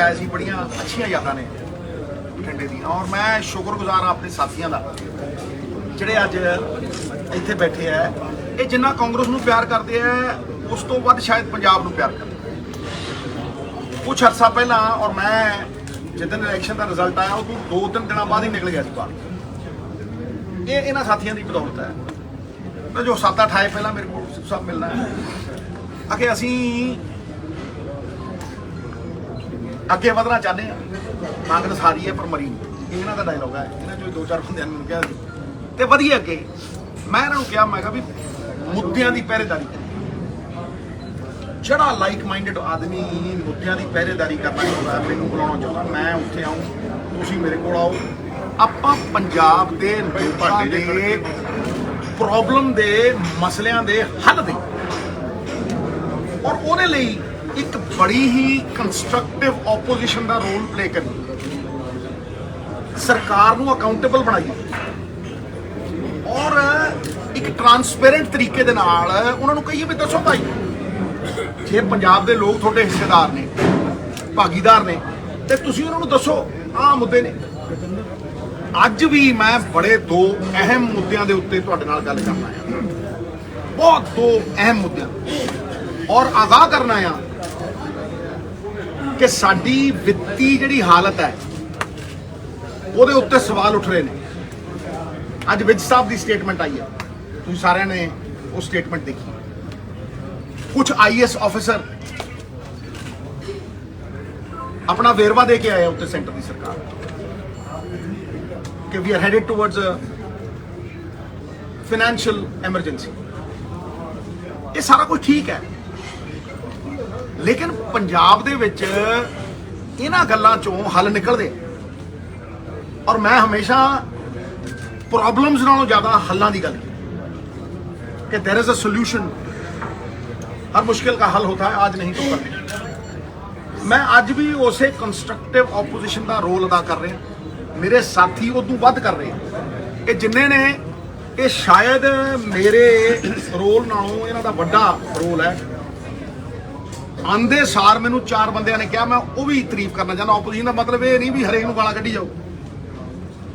आया सी, बड़ियां अच्छियां यादां ने बठिंडे दी। और मैं शुक्रगुजार हाँ अपने साथियों का ਜਿਹੜੇ ਅੱਜ ਇੱਥੇ ਬੈਠੇ ਆ। ਇਹ ਜਿੰਨਾ ਕਾਂਗਰਸ ਨੂੰ ਪਿਆਰ ਕਰਦੇ ਆ ਉਸ ਤੋਂ ਵੱਧ ਸ਼ਾਇਦ ਪੰਜਾਬ ਨੂੰ ਪਿਆਰ ਕਰਦੇ। ਕੁਛ ਅਰਸਾ ਪਹਿਲਾਂ ਔਰ ਮੈਂ ਜਿੱਦਣ ਇਲੈਕਸ਼ਨ ਦਾ ਰਿਜ਼ਲਟ ਆਇਆ ਉਹ ਤੋਂ 2-3 ਦਿਨਾਂ ਬਾਅਦ ਹੀ ਨਿਕਲ ਗਿਆ ਸੀ ਬਾਹਰ। ਇਹ ਇਹਨਾਂ ਸਾਥੀਆਂ ਦੀ ਬਦੌਲਤ ਹੈ। ਤਾਂ ਜੋ 7-8 ਆਏ ਪਹਿਲਾਂ ਮੇਰੇ ਕੋਲ ਸਭ ਮਿਲਣਾ ਹੈ ਅਗੇ ਅਸੀਂ ਅੱਗੇ ਵਧਣਾ ਚਾਹੁੰਦੇ ਹਾਂ। ਕਾਂਗਰਸ ਹਾਰੀ ਹੈ ਪਰ ਮਰੀ ਨਹੀਂ, ਇਹਨਾਂ ਦਾ ਡਾਇਲੋਗ ਹੈ। ਇਹਨਾਂ ਚੋਂ 2-4 ਬੰਦਿਆਂ ਨੂੰ ਕਿਹਾ ਸੀ ਤੇ ਵਧੀਆ ਅੱਗੇ ਮੈਂ ਇਹਨਾਂ ਨੂੰ ਕਿਹਾ, ਮੈਂ ਕਿਹਾ ਵੀ ਮੁੱਦਿਆਂ ਦੀ ਪਹਿਰੇਦਾਰੀ ਕਰੀ। ਜਿਹੜਾ ਲਾਈਕ ਮਾਈਂਡਡ ਆਦਮੀ ਮੁੱਦਿਆਂ ਦੀ ਪਹਿਰੇਦਾਰੀ ਕਰਨਾ ਚਾਹੁੰਦਾ ਮੈਨੂੰ ਬੁਲਾਉਣਾ ਚਾਹੁੰਦਾ, ਮੈਂ ਉੱਥੇ ਆਉਂ, ਤੁਸੀਂ ਮੇਰੇ ਕੋਲ ਆਓ, ਆਪਾਂ ਪੰਜਾਬ ਦੇ ਲੋਕਾਂ ਦੇ ਪ੍ਰੋਬਲਮ ਦੇ ਮਸਲਿਆਂ ਦੇ ਹੱਲ ਦੇ ਔਰ ਉਹਦੇ ਲਈ ਇੱਕ ਬੜੀ ਹੀ ਕੰਸਟਰਕਟਿਵ ਆਪੋਜੀਸ਼ਨ ਦਾ ਰੋਲ ਪਲੇ ਕਰੀ। ਸਰਕਾਰ ਨੂੰ ਅਕਾਊਂਟੇਬਲ ਬਣਾਈਏ ਔਰ ਇੱਕ ਟਰਾਂਸਪੇਰੈਂਟ ਤਰੀਕੇ ਦੇ ਨਾਲ ਉਹਨਾਂ ਨੂੰ ਕਹੀਏ ਵੀ ਦੱਸੋ ਭਾਈ, ਜੇ ਪੰਜਾਬ ਦੇ ਲੋਕ ਤੁਹਾਡੇ ਹਿੱਸੇਦਾਰ ਨੇ, ਭਾਗੀਦਾਰ ਨੇ, ਤੇ ਤੁਸੀਂ ਉਹਨਾਂ ਨੂੰ ਦੱਸੋ ਆਹ ਮੁੱਦੇ ਨੇ। ਅੱਜ ਵੀ ਮੈਂ ਬੜੇ 2 ਅਹਿਮ ਮੁੱਦਿਆਂ ਦੇ ਉੱਤੇ ਤੁਹਾਡੇ ਨਾਲ ਗੱਲ ਕਰਨਾ ਹੈ, ਬਹੁਤ 2 ਅਹਿਮ ਮੁੱਦਿਆਂ, ਔਰ ਆਗਾਹ ਕਰਨਾ ਆ ਕਿ ਸਾਡੀ ਵਿੱਤੀ ਜਿਹੜੀ ਹਾਲਤ ਹੈ ਉਹਦੇ ਉੱਤੇ ਸਵਾਲ ਉੱਠ ਰਹੇ ਨੇ। ਅੱਜ ਵਿਜ ਸਾਹਿਬ ਦੀ ਸਟੇਟਮੈਂਟ ਆਈ ਹੈ, ਤੁਸੀਂ ਸਾਰਿਆਂ ਨੇ ਉਹ ਸਟੇਟਮੈਂਟ ਦੇਖੀ। ਕੁਝ ਆਈਐਸ ਆਫੀਸਰ ਆਪਣਾ ਵੇਰਵਾ ਦੇ ਕੇ ਆਏ ਉੱਤੇ ਸੈਂਟਰ ਦੀ ਸਰਕਾਰ ਕਿ we are headed towards financial emergency. ਇਹ ਸਾਰਾ ਕੁਝ ਠੀਕ ਹੈ, ਲੇਕਿਨ ਪੰਜਾਬ ਦੇ ਵਿੱਚ ਇਹਨਾਂ ਗੱਲਾਂ ਚੋਂ ਹੱਲ ਨਿਕਲਦੇ ਔਰ ਮੈਂ ਹਮੇਸ਼ਾ ਪ੍ਰੋਬਲਮਸ ਨਾਲੋਂ ਜ਼ਿਆਦਾ ਹੱਲਾਂ ਦੀ ਗੱਲ ਕੀਤੀ ਕਿ देयर इज अ सॉल्यूशन, हर मुश्किल का हल होता है, आज नहीं तो कल। मैं ਅੱਜ ਵੀ ਉਸੇ ਕੰਸਟਰਕਟਿਵ ਆਪੋਜੀਸ਼ਨ ਦਾ ਰੋਲ ਅਦਾ ਕਰ ਰਿਹਾ, ਮੇਰੇ ਸਾਥੀ ਉਦੋਂ ਵੱਧ ਕਰ ਰਹੇ ਇਹ ਜਿੰਨੇ ਨੇ। ਇਹ ਸ਼ਾਇਦ ਮੇਰੇ ਰੋਲ ਨਾਲੋਂ ਇਹਨਾਂ ਦਾ ਵੱਡਾ ਰੋਲ ਹੈ। ਆਂਦੇ ਸਾਰ ਮੈਨੂੰ 4 ਬੰਦਿਆਂ ਨੇ ਕਿਹਾ, ਮੈਂ ਉਹ ਵੀ ਤਾਰੀਫ ਕਰਨਾ ਚਾਹੁੰਦਾ। ਆਪੋਜੀਸ਼ਨ ਦਾ ਮਤਲਬ ਇਹ ਨਹੀਂ ਵੀ ਹਰੇਕ ਨੂੰ ਗਾਲਾਂ ਕੱਢੀ ਜਾਓ।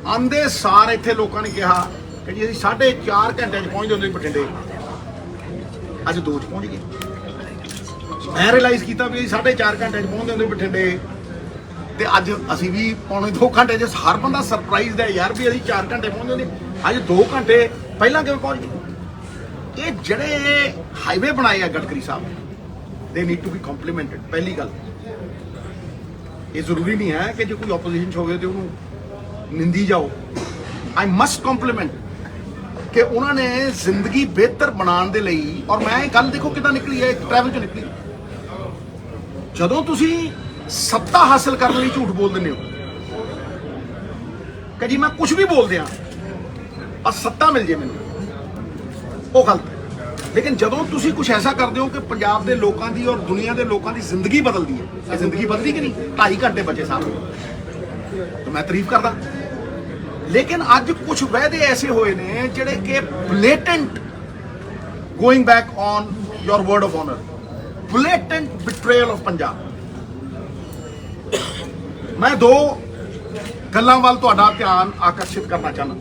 ਆਂਦੇ ਸਾਰ ਇੱਥੇ ਲੋਕਾਂ ਨੇ ਕਿਹਾ ਕਿ ਜੀ ਅਸੀਂ 4.5 ਘੰਟੇ 'ਚ ਪਹੁੰਚਦੇ ਹੁੰਦੇ ਬਠਿੰਡੇ, ਅੱਜ 2 'ਚ ਪਹੁੰਚ ਗਏ। ਮੈਂ ਰਿਅਲਾਈਜ਼ ਕੀਤਾ ਵੀ 4.5 ਘੰਟੇ 'ਚ ਪਹੁੰਚਦੇ ਹੁੰਦੇ ਬਠਿੰਡੇ ਤੇ ਅੱਜ ਅਸੀਂ ਵੀ ਪੌਣੇ 2 ਘੰਟੇ 'ਚ। ਹਰ ਬੰਦਾ ਸਰਪ੍ਰਾਈਜ਼ਡ ਹੈ ਯਾਰ ਵੀ ਅਸੀਂ 4 ਘੰਟੇ ਪਹੁੰਚਦੇ ਹੁੰਦੇ, ਅੱਜ 2 ਘੰਟੇ ਪਹਿਲਾਂ ਕਿਵੇਂ ਪਹੁੰਚ ਗਏ। ਇਹ ਜਿਹੜੇ ਹਾਈਵੇ ਬਣਾਏ ਆ ਗਡਕਰੀ ਸਾਹਿਬ ਨੇ, ਦੇ ਨੀਡ ਟੂ ਬੀ ਕੰਪਲੀਮੈਂਟਡ। ਪਹਿਲੀ ਗੱਲ, ਇਹ ਜ਼ਰੂਰੀ ਨਹੀਂ ਹੈ ਕਿ ਜੇ ਕੋਈ ਆਪੋਜੀਸ਼ਨ 'ਚ ਹੋਵੇ ਤੇ ਉਹਨੂੰ ਨਿੰਦੀ ਜਾਓ। ਆਈ ਮਸਟ ਕੰਪਲੀਮੈਂਟ ਕਿ ਉਹਨਾਂ ਨੇ ਜ਼ਿੰਦਗੀ ਬਿਹਤਰ ਬਣਾਉਣ ਦੇ ਲਈ। ਔਰ ਮੈਂ ਇਹ ਗੱਲ ਦੇਖੋ ਕਿੱਦਾਂ ਨਿਕਲੀ ਹੈ, ਇੱਕ ਟਰੈਵਲ 'ਚ ਨਿਕਲੀ। ਜਦੋਂ ਤੁਸੀਂ ਸੱਤਾ ਹਾਸਲ ਕਰਨ ਲਈ ਝੂਠ ਬੋਲ ਦਿੰਦੇ ਹੋ ਕਿ ਜੀ ਮੈਂ ਕੁਝ ਵੀ ਬੋਲ ਦਿਆਂ ਔਰ ਸੱਤਾ ਮਿਲ ਜੇ ਮੈਨੂੰ, ਉਹ ਗਲਤ ਹੈ। ਲੇਕਿਨ ਜਦੋਂ ਤੁਸੀਂ ਕੁਝ ਐਸਾ ਕਰਦੇ ਹੋ ਕਿ ਪੰਜਾਬ ਦੇ ਲੋਕਾਂ ਦੀ ਔਰ ਦੁਨੀਆ ਦੇ ਲੋਕਾਂ ਦੀ ਜ਼ਿੰਦਗੀ ਬਦਲਦੀ ਹੈ, ਇਹ ਜ਼ਿੰਦਗੀ ਬਦਲੀ ਕਿ ਨਹੀਂ? 2.5 ਘੰਟੇ ਬਚੇ ਸਾਹਿਬ, ਤਾਂ ਮੈਂ ਤਾਰੀਫ ਕਰਦਾ। ਲੇਕਿਨ ਅੱਜ ਕੁਝ ਵਾਅਦੇ ਐਸੇ ਹੋਏ ਨੇ ਜਿਹੜੇ ਕਿ blatant going back on your word of honour, blatant betrayal of Punjab. ਮੈਂ 2 ਗੱਲਾਂ ਵੱਲ ਤੁਹਾਡਾ ਧਿਆਨ ਆਕਰਸ਼ਿਤ ਕਰਨਾ ਚਾਹੁੰਦਾ।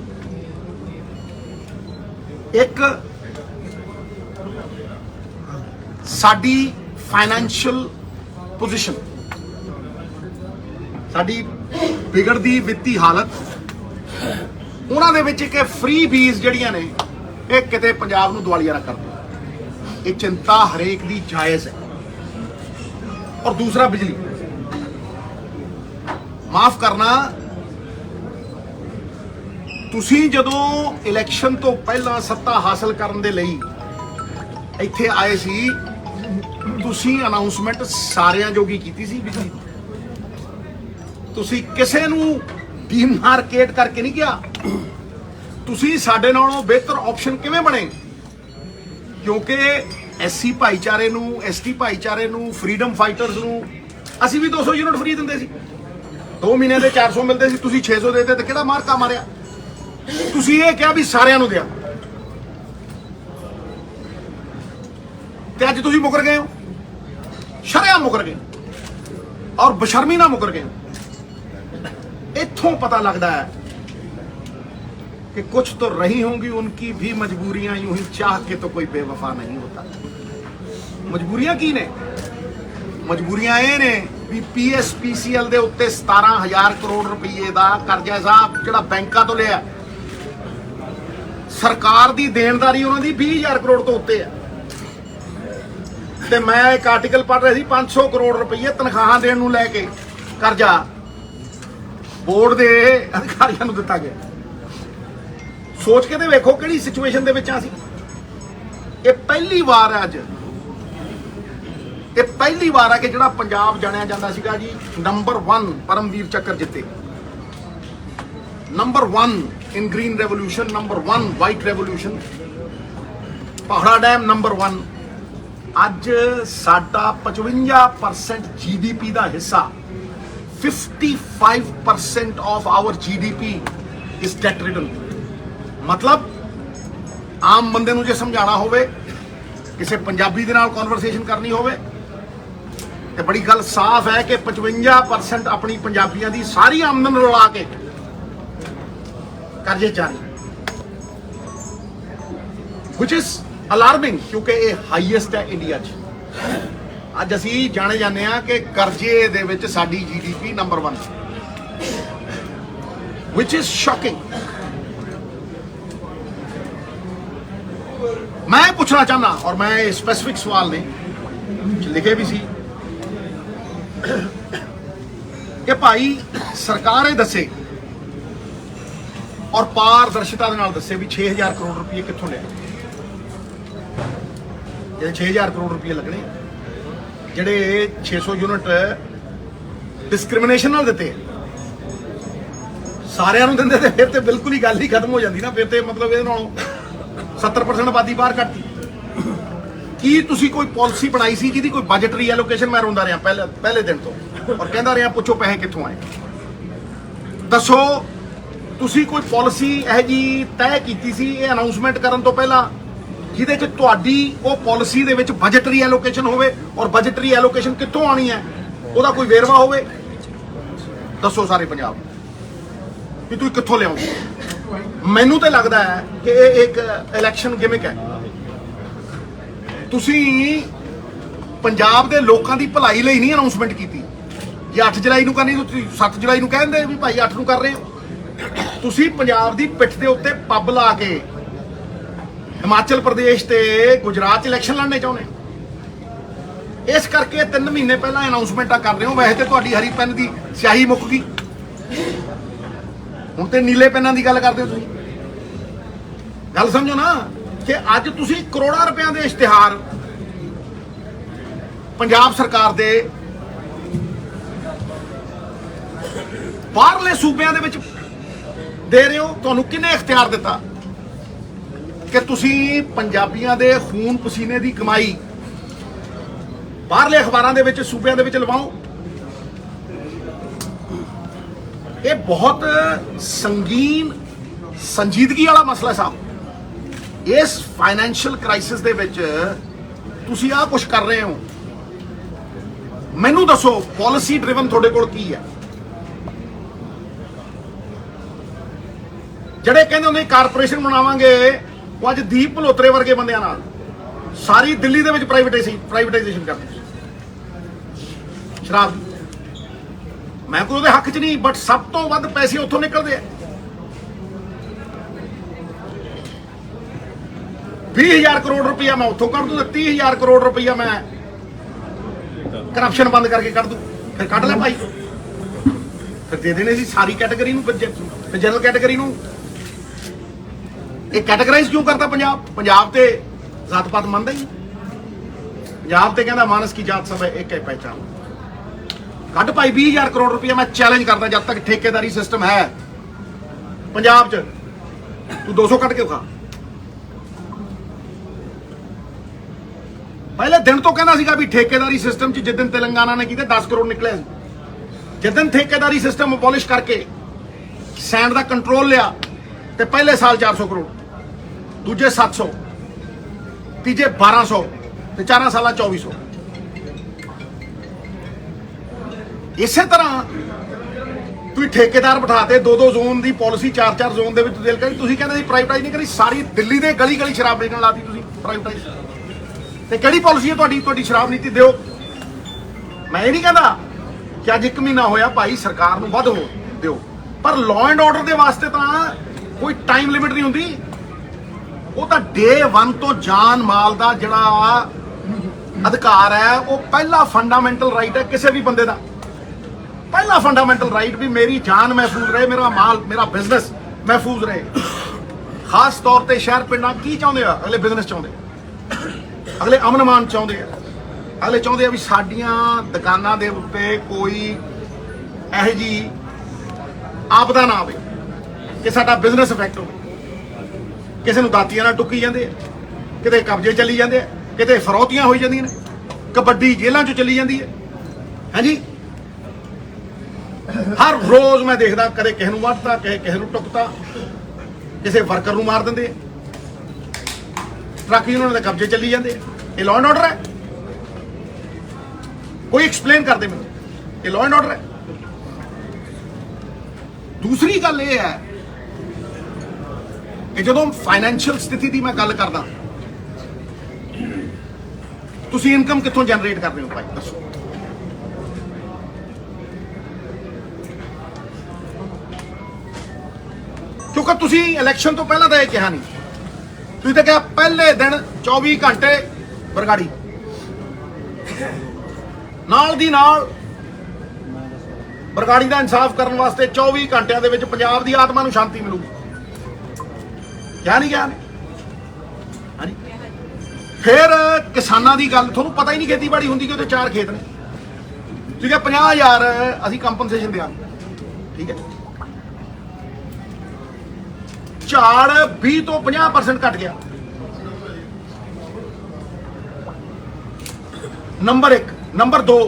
ਇੱਕ, ਸਾਡੀ ਫਾਈਨੈਂਸ਼ੀਅਲ ਪੋਜੀਸ਼ਨ, ਸਾਡੀ ਵਿਗੜਦੀ ਵਿੱਤੀ ਹਾਲਤ, ਉਹਨਾਂ ਦੇ ਵਿੱਚ ਕਿ ਫ੍ਰੀ ਬੀਜ਼ ਜਿਹੜੀਆਂ ਨੇ ਇਹ ਕਿਤੇ ਪੰਜਾਬ ਨੂੰ ਦਿਵਾਲੀਆ ਨਾ ਕਰ ਦਿਓ। ਇਹ ਚਿੰਤਾ ਹਰੇਕ ਦੀ ਜਾਇਜ਼ ਹੈ। ਔਰ ਦੂਸਰਾ, ਬਿਜਲੀ ਮਾਫ ਕਰਨਾ, ਤੁਸੀਂ ਜਦੋਂ ਇਲੈਕਸ਼ਨ ਤੋਂ ਪਹਿਲਾਂ ਸੱਤਾ ਹਾਸਲ ਕਰਨ ਦੇ ਲਈ ਇੱਥੇ ਆਏ ਸੀ, ਤੁਸੀਂ ਅਨਾਉਂਸਮੈਂਟ ਸਾਰਿਆਂ ਜੋਗੀ ਕੀਤੀ ਸੀ ਬਿਜਲੀ ਦੀ। ਤੁਸੀਂ ਕਿਸੇ ਨੂੰ ਡੀਮਾਰਕੇਟ ਕਰਕੇ ਨਹੀਂ ਕਿਹਾ ਤੁਸੀਂ ਸਾਡੇ ਨਾਲੋਂ ਬਿਹਤਰ ਆਪਸ਼ਨ ਕਿਵੇਂ ਬਣੇ, ਕਿਉਂਕਿ ਐਸਸੀ ਭਾਈਚਾਰੇ ਨੂੰ, ਐਸਟੀ ਭਾਈਚਾਰੇ ਨੂੰ, ਫਰੀडम ਫਾਈਟਰਸ ਨੂੰ ਅਸੀਂ ਵੀ 200 ਯੂਨਿਟ ਫ੍ਰੀ ਦਿੰਦੇ ਸੀ। 2 ਮਹੀਨੇ ਦੇ 400 ਮਿਲਦੇ ਸੀ, ਤੁਸੀਂ 600 ਦੇते ਤੇ ਕਿਹੜਾ ਮਾਰਕਾ ਮਾਰਿਆ? ਤੁਸੀਂ ਇਹ ਕਿਹਾ ਵੀ ਸਾਰਿਆਂ ਨੂੰ ਦਿਆ ਤੇ ਅੱਜ ਤੁਸੀਂ ਮੁਕਰ ਗਏ ਹੋ, ਸ਼ਰੇਆਮ ਮੁਕਰ ਗਏ। और बशर्मी ना मुकर गए। इत्थों पता लगता है कि कुछ तो रही होंगी उनकी भी मजबूरियां, यूं ही चाह के तो कोई बेवफा नहीं होता। मजबूरियां की ने? मजबूरियां ये ने भी PSPCL ਦੇ ਉੱਤੇ 17,000 ਕਰੋੜ ਰੁਪਏ ਦਾ ਕਰਜ਼ਾ ਸਾਹਿਬ ਜਿਹੜਾ ਬੈਂਕਾਂ ਤੋਂ ਲਿਆ, ਸਰਕਾਰ ਦੀ ਦੇਣਦਾਰੀ ਉਹਨਾਂ ਦੀ 20,000 ਕਰੋੜ ਤੋਂ ਉੱਤੇ ਹੈ। ਤੇ ਮੈਂ ਇੱਕ ਆਰਟੀਕਲ ਪੜ੍ਹ ਰਿਹਾ ਸੀ 500 ਕਰੋੜ ਰੁਪਏ ਤਨਖਾਹਾਂ ਦੇਣ ਨੂੰ ਲੈ ਕੇ ਕਰਜ਼ਾ ਬੋਰਡ ਦੇ ਅਧਿਕਾਰੀਆਂ ਨੂੰ ਦਿੱਤਾ ਗਿਆ। ਸੋਚ ਕੇ ਤੇ ਵੇਖੋ ਕਿਹੜੀ ਸਿਚੁਏਸ਼ਨ ਦੇ ਵਿੱਚ ਆ ਸੀ। ਇਹ ਪਹਿਲੀ ਵਾਰ ਹੈ ਅੱਜ, ਇਹ ਪਹਿਲੀ ਵਾਰ ਹੈ ਕਿ ਜਿਹੜਾ ਪੰਜਾਬ ਜਾਣਿਆ ਜਾਂਦਾ ਸੀਗਾ ਜੀ ਨੰਬਰ 1 ਪਰਮਵੀਰ ਚੱਕਰ ਜਿੱਤੇ, number 1 in green revolution, number 1 white revolution, ਪਹਾੜਾ ਡੈਮ ਨੰਬਰ 1। ਅੱਜ ਸਾਡਾ 55% GDP ਦਾ ਹਿੱਸਾ, 55% of our GDP is debt ridden। मतलब ਆਮ ਬੰਦੇ ਨੂੰ ਜੇ ਸਮਝਾਣਾ ਹੋਵੇ, ਕਿਸੇ ਪੰਜਾਬੀ ਦੇ ਨਾਲ ਕਨਵਰਸੇਸ਼ਨ ਕਰਨੀ ਹੋਵੇ ਤੇ ਬੜੀ ਗੱਲ ਸਾਫ਼ ਹੈ ਕਿ 55% ਆਪਣੀ ਪੰਜਾਬੀਆਂ ਦੀ ਸਾਰੀ ਆਮਦਨ ਰਲਾ ਕੇ ਕਰਜ਼ੇ ਚਾਰੀ, which is alarming ਕਿਉਂਕਿ ਇਹ ਹਾਈਐਸਟ ਹੈ ਇੰਡੀਆ 'ਚ। ਅੱਜ ਅਸੀਂ ਜਾਣੇ ਜਾਂਦੇ ਆ ਕਿ ਕਰਜ਼ੇ ਦੇ ਵਿੱਚ ਸਾਡੀ GDP number 1, which is shocking। मैं पूछना चाहना, और मैं स्पेसिफिक सवाल ने लिखे भी सी कि भाई सरकार ये दसे और पारदर्शिता दे नाल दसे भी 6,000 करोड़ रुपये कित्थों लिया। जे 6,000 करोड़ रुपये लगने, जेडे 600 यूनिट डिस्क्रिमिनेशन नाल दिते सारिਆਂ ਨੂੰ ਦਿੰਦੇ ਤੇ फिर तो बिल्कुल ही गल ही खत्म हो जाती ना। फिर तो मतलब ये 70% आबादी बाहर कटती। की तुसी कोई पॉलिसी बनाई सी जिहदी कोई बजटरी एलोकेशन? मैं रोंदा रहा पहले दिन तो और कहता रहा पुछो पैसे कित्थों आए। दसो तुसी कोई पॉलिसी यह जी तय कीती सी ये अनाउंसमेंट करन तो पहला जिहदे च तुहाडी वो पॉलिसी दे विच बजटरी एलोकेशन होवे और बजटरी एलोकेशन कित्थों आनी है ਉਹਦਾ कोई वेरवा होवे। दसो सारे पंजाब कि तुसीं कित्थों लिआओगे। ਮੈਨੂੰ ਤਾਂ ਲੱਗਦਾ ਹੈ ਕਿ ਇਹ ਇੱਕ ਇਲੈਕਸ਼ਨ ਗਿਮਿਕ ਹੈ। ਤੁਸੀਂ ਪੰਜਾਬ ਦੇ ਲੋਕਾਂ ਦੀ ਭਲਾਈ ਲਈ ਨਹੀਂ ਅਨਾਉਂਸਮੈਂਟ ਕੀਤੀ। ਜੇ 8 ਜੁਲਾਈ ਨੂੰ ਕਰਨੀ ਤੁਸੀਂ 7 ਜੁਲਾਈ ਨੂੰ ਕਹਿੰਦੇ ਵੀ ਭਾਈ 8 ਨੂੰ ਕਰ ਰਹੇ ਹੋ। ਤੁਸੀਂ ਪੰਜਾਬ ਦੀ ਪਿੱਠ ਦੇ ਉੱਤੇ ਪੱਬ ਲਾ ਕੇ ਹਿਮਾਚਲ ਪ੍ਰਦੇਸ਼ ਤੇ ਗੁਜਰਾਤ 'ਚ ਇਲੈਕਸ਼ਨ ਲੜਨੇ ਚਾਹੁੰਦੇ ਹੋ। ਇਸ ਕਰਕੇ 3 ਮਹੀਨੇ ਪਹਿਲਾਂ ਅਨਾਉਂਸਮੈਂਟਾਂ ਕਰ ਰਹੇ ਹੋ। ਵੈਸੇ ਤੇ ਤੁਹਾਡੀ ਹਰੀ ਪੈਨ ਦੀ ਸਿਆਹੀ ਮੁੱਕ ਗਈ, ਹੁਣ ਤੇ ਨੀਲੇ ਪੈਨਾਂ ਦੀ ਗੱਲ ਕਰਦੇ ਹੋ ਤੁਸੀਂ। ਗੱਲ ਸਮਝੋ ਨਾ ਕਿ ਅੱਜ ਤੁਸੀਂ ਕਰੋੜਾਂ ਰੁਪਈਆਂ ਦੇ ਇਸ਼ਤਿਹਾਰ ਪੰਜਾਬ ਸਰਕਾਰ ਦੇ ਬਾਹਰਲੇ ਸੂਬਿਆਂ ਦੇ ਵਿੱਚ ਦੇ ਰਹੇ ਹੋ। ਤੁਹਾਨੂੰ ਕਿਹਨੇ ਇਖਤਿਆਰ ਦਿੱਤਾ ਕਿ ਤੁਸੀਂ ਪੰਜਾਬੀਆਂ ਦੇ ਖੂਨ ਪਸੀਨੇ ਦੀ ਕਮਾਈ ਬਾਹਰਲੇ ਅਖਬਾਰਾਂ ਦੇ ਵਿੱਚ ਸੂਬਿਆਂ ਦੇ ਵਿੱਚ ਲਵਾਓ? ਇਹ ਬਹੁਤ ਸੰਗੀਨ ਸੰਜੀਦਗੀ ਵਾਲਾ ਮਸਲਾ ਸਾਹਿਬ। ਇਸ ਫਾਈਨੈਂਸ਼ੀਅਲ ਕ੍ਰਾਈਸਿਸ ਦੇ ਵਿੱਚ ਤੁਸੀਂ ਆਹ ਕੁਝ ਕਰ ਰਹੇ ਹੋ। ਮੈਨੂੰ ਦੱਸੋ ਪਾਲਿਸੀ ਡਰਿਵਨ ਤੁਹਾਡੇ ਕੋਲ ਕੀ ਹੈ? ਜਿਹੜੇ ਕਹਿੰਦੇ ਹੁੰਦੇ ਕਾਰਪੋਰੇਸ਼ਨ ਬਣਾਵਾਂਗੇ, ਉਹ ਅੱਜ ਦੀਪ ਭਲੋਤਰੇ ਵਰਗੇ ਬੰਦਿਆਂ ਨਾਲ ਸਾਰੀ ਦਿੱਲੀ ਦੇ ਵਿੱਚ ਪ੍ਰਾਈਵੇਟਾਈਜੇਸ਼ਨ ਕਰਦੇ ਸ਼ਰਾਬ ਦੀ। ਮੈਂ ਕੋਈ ਉਹਦੇ ਹੱਕ 'ਚ ਨਹੀਂ, ਬਟ ਸਭ ਤੋਂ ਵੱਧ ਪੈਸੇ ਉੱਥੋਂ ਨਿਕਲਦੇ ਆ। 20,000 ਕਰੋੜ ਰੁਪਇਆ ਮੈਂ ਉੱਥੋਂ ਕੱਢ ਦੂੰ ਤੇ 30,000 ਕਰੋੜ ਰੁਪਇਆ ਮੈਂ ਕਰਪਸ਼ਨ ਬੰਦ ਕਰਕੇ ਕੱਢ ਦੂੰ। ਫਿਰ ਕੱਢ ਲੈ ਭਾਈ, ਫਿਰ ਦੇ ਦੇਣੇ ਸੀ ਸਾਰੀ ਕੈਟਾਗਰੀ ਨੂੰ, ਫਿਰ ਜਨਰਲ ਕੈਟਾਗਰੀ ਨੂੰ। ਇਹ ਕੈਟਾਗਰਾਈਜ਼ ਕਿਉਂ ਕਰਦਾ ਪੰਜਾਬ ਤੇ ਜਾਤ ਪਾਤ ਮੰਨਦਾ ਹੀ। ਪੰਜਾਬ ਤੇ ਕਹਿੰਦਾ ਮਾਨਸ ਕੀ ਜਾਤ ਸਭ ਇੱਕ ਹੈ ਪਹਿਚਾਨ। ਕੱਢ ਭਾਈ 20,000 ਕਰੋੜ ਰੁਪਇਆ। ਮੈਂ ਚੈਲੰਜ ਕਰਦਾ ਜਦ ਤੱਕ ਠੇਕੇਦਾਰੀ ਸਿਸਟਮ ਹੈ ਪੰਜਾਬ 'ਚ, ਤੂੰ 200 ਕੱਢ ਕੇ ਵਿਖਾ। ਪਹਿਲੇ ਦਿਨ ਤੋਂ ਕਹਿੰਦਾ ਸੀਗਾ ਵੀ ਠੇਕੇਦਾਰੀ ਸਿਸਟਮ 'ਚ ਜਿੱਦਨ ਤੇਲੰਗਾਨਾ ਨੇ ਕੀਤੇ 10 ਕਰੋੜ ਨਿਕਲੇ ਸੀ। ਜਿੱਦਨ ਠੇਕੇਦਾਰੀ ਸਿਸਟਮ ਅਬੋਲਿਸ਼ ਕਰਕੇ ਸੈਂਡ ਦਾ ਕੰਟਰੋਲ ਲਿਆ ਤੇ ਪਹਿਲੇ ਸਾਲ 400 ਕਰੋੜ, ਦੂਜੇ 700, ਤੀਜੇ 1200 ਤੇ 4 ਸਾਲਾਂ 2400। ਇਸੇ ਤਰ੍ਹਾਂ ਤੁਸੀਂ ਠੇਕੇਦਾਰ ਬਿਠਾਤੇ, 2-2 ਜ਼ੋਨ ਦੀ ਪਾਲਿਸੀ, 4-4 ਜ਼ੋਨ ਦੇ ਵਿੱਚ ਦਿਲ ਕਰੀ। ਤੁਸੀਂ ਕਹਿੰਦੇ ਸੀ ਪ੍ਰਾਈਵੇਟਾਈਜ਼ ਨਹੀਂ ਕਰੀ, ਸਾਰੀ ਦਿੱਲੀ ਦੇ ਗਲੀ ਗਲੀ ਸ਼ਰਾਬ ਵੇਚਣ ਲਾਤੀ ਤੁਸੀਂ ਪ੍ਰਾਈਵੇਟਾਈਜ਼। ਤੇ ਕਿਹੜੀ ਪਾਲਿਸੀ ਹੈ ਤੁਹਾਡੀ ਸ਼ਰਾਬ ਨੀਤੀ? ਦਿਓ। ਮੈਂ ਇਹ ਨਹੀਂ ਕਹਿੰਦਾ ਕਿ ਅੱਜ 1 ਮਹੀਨਾ ਹੋਇਆ ਭਾਈ ਸਰਕਾਰ ਨੂੰ ਵੱਧ ਹੋ ਦਿਓ, ਪਰ ਲਾਅ ਐਂਡ ਆਰਡਰ ਦੇ ਵਾਸਤੇ ਤਾਂ ਕੋਈ ਟਾਈਮ ਲਿਮਿਟ ਨਹੀਂ ਹੁੰਦੀ। ਉਹ ਤਾਂ ਡੇ 1 ਤੋਂ ਜਾਨ ਮਾਲ ਦਾ ਜਿਹੜਾ ਅਧਿਕਾਰ ਹੈ, ਉਹ ਪਹਿਲਾ ਫੰਡਾਮੈਂਟਲ ਰਾਈਟ ਹੈ ਕਿਸੇ ਵੀ ਬੰਦੇ ਦਾ। ਪਹਿਲਾ ਫੰਡਾਮੈਂਟਲ ਰਾਈਟ ਵੀ ਮੇਰੀ ਜਾਨ ਮਹਿਫੂਜ਼ ਰਹੇ, ਮੇਰਾ ਮਾਲ, ਮੇਰਾ ਬਿਜ਼ਨਸ ਮਹਿਫੂਜ਼ ਰਹੇ। ਖਾਸ ਤੌਰ ਤੇ ਸ਼ਹਿਰ ਪਿੰਡਾਂ ਕੀ ਚਾਹੁੰਦੇ ਆ? ਅਗਲੇ ਬਿਜ਼ਨਸ ਚਾਹੁੰਦੇ, ਅਗਲੇ ਅਮਨ ਮਾਨ ਚਾਹੁੰਦੇ ਆ, ਅਗਲੇ ਚਾਹੁੰਦੇ ਆ ਵੀ ਸਾਡੀਆਂ ਦੁਕਾਨਾਂ ਦੇ ਉੱਤੇ ਕੋਈ ਇਹੋ ਜਿਹੀ ਆਪਦਾ ਨਾ ਆਵੇ ਕਿ ਸਾਡਾ ਬਿਜ਼ਨਸ ਇਫੈਕਟ ਹੋਵੇ। ਕਿਸੇ ਨੂੰ ਦਾਤੀਆਂ ਨਾਲ ਟੁੱਕੀ ਜਾਂਦੇ ਆ, ਕਿਤੇ ਕਬਜ਼ੇ ਚੱਲੀ ਜਾਂਦੇ ਆ, ਕਿਤੇ ਫਰੌਤੀਆਂ ਹੋਈ ਜਾਂਦੀਆਂ ਨੇ, ਕਬੱਡੀ ਜੇਲ੍ਹਾਂ 'ਚ ਚੱਲੀ ਜਾਂਦੀ ਹੈ। ਹਾਂਜੀ, ਹਰ ਰੋਜ਼ ਮੈਂ ਦੇਖਦਾ ਕਦੇ ਕਿਸੇ ਨੂੰ ਵੱਢਤਾ, ਕਿਸੇ ਨੂੰ ਟੁੱਕਤਾ, ਕਿਸੇ ਵਰਕਰ ਨੂੰ ਮਾਰ ਦਿੰਦੇ ਆ, ਟਰੱਕ ਉਹਨਾਂ ਦੇ ਕਬਜ਼ੇ ਚੱਲੀ ਜਾਂਦੇ ਆ। ਇਹ ਲਾਅ ਐਂਡ ਆਰਡਰ ਹੈ? ਕੋਈ ਐਕਸਪਲੇਨ ਕਰਦੇ ਮੈਨੂੰ, ਇਹ ਲਾਅ ਐਂਡ ਆਰਡਰ ਹੈ? ਦੂਸਰੀ ਗੱਲ ਇਹ ਹੈ ਕਿ ਜਦੋਂ ਫਾਈਨੈਂਸ਼ੀਅਲ ਸਥਿਤੀ ਦੀ ਮੈਂ ਗੱਲ ਕਰਦਾ, ਤੁਸੀਂ ਇਨਕਮ ਕਿੱਥੋਂ ਜਨਰੇਟ ਕਰ ਰਹੇ ਹੋ ਭਾਈ ਦੱਸੋ? ਕਿਉਂਕਿ ਤੁਸੀਂ ਇਲੈਕਸ਼ਨ ਤੋਂ ਪਹਿਲਾਂ ਤਾਂ ਇਹ ਕਿਹਾ ਨਹੀਂ, ਤੁਸੀਂ ਤਾਂ ਕਿਹਾ ਪਹਿਲੇ ਦਿਨ 24 ਘੰਟੇ ਬਰਗਾੜੀ, ਨਾਲ ਦੀ ਨਾਲ ਬਰਗਾੜੀ ਦਾ ਇਨਸਾਫ ਕਰਨ ਵਾਸਤੇ 24 ਘੰਟਿਆਂ ਦੇ ਵਿੱਚ ਪੰਜਾਬ ਦੀ ਆਤਮਾ ਨੂੰ ਸ਼ਾਂਤੀ ਮਿਲੂਗੀ। ਕਿਹਾ ਨਹੀਂ ਕਿਹਾ? ਹਾਂਜੀ। ਫਿਰ ਕਿਸਾਨਾਂ ਦੀ ਗੱਲ, ਤੁਹਾਨੂੰ ਪਤਾ ਹੀ ਨਹੀਂ ਖੇਤੀਬਾੜੀ ਹੁੰਦੀ ਕਿ ਉਹਦੇ 4 ਖੇਤ ਨੇ। ਠੀਕ ਹੈ, 50,000 ਅਸੀਂ ਕੰਪਨਸੇਸ਼ਨ ਦਿਆਂਗੇ, ਠੀਕ ਹੈ। ਝਾੜ 20 ਤੋਂ 50% ਘਟ ਗਿਆ। ਨੰਬਰ 1। ਨੰਬਰ 2,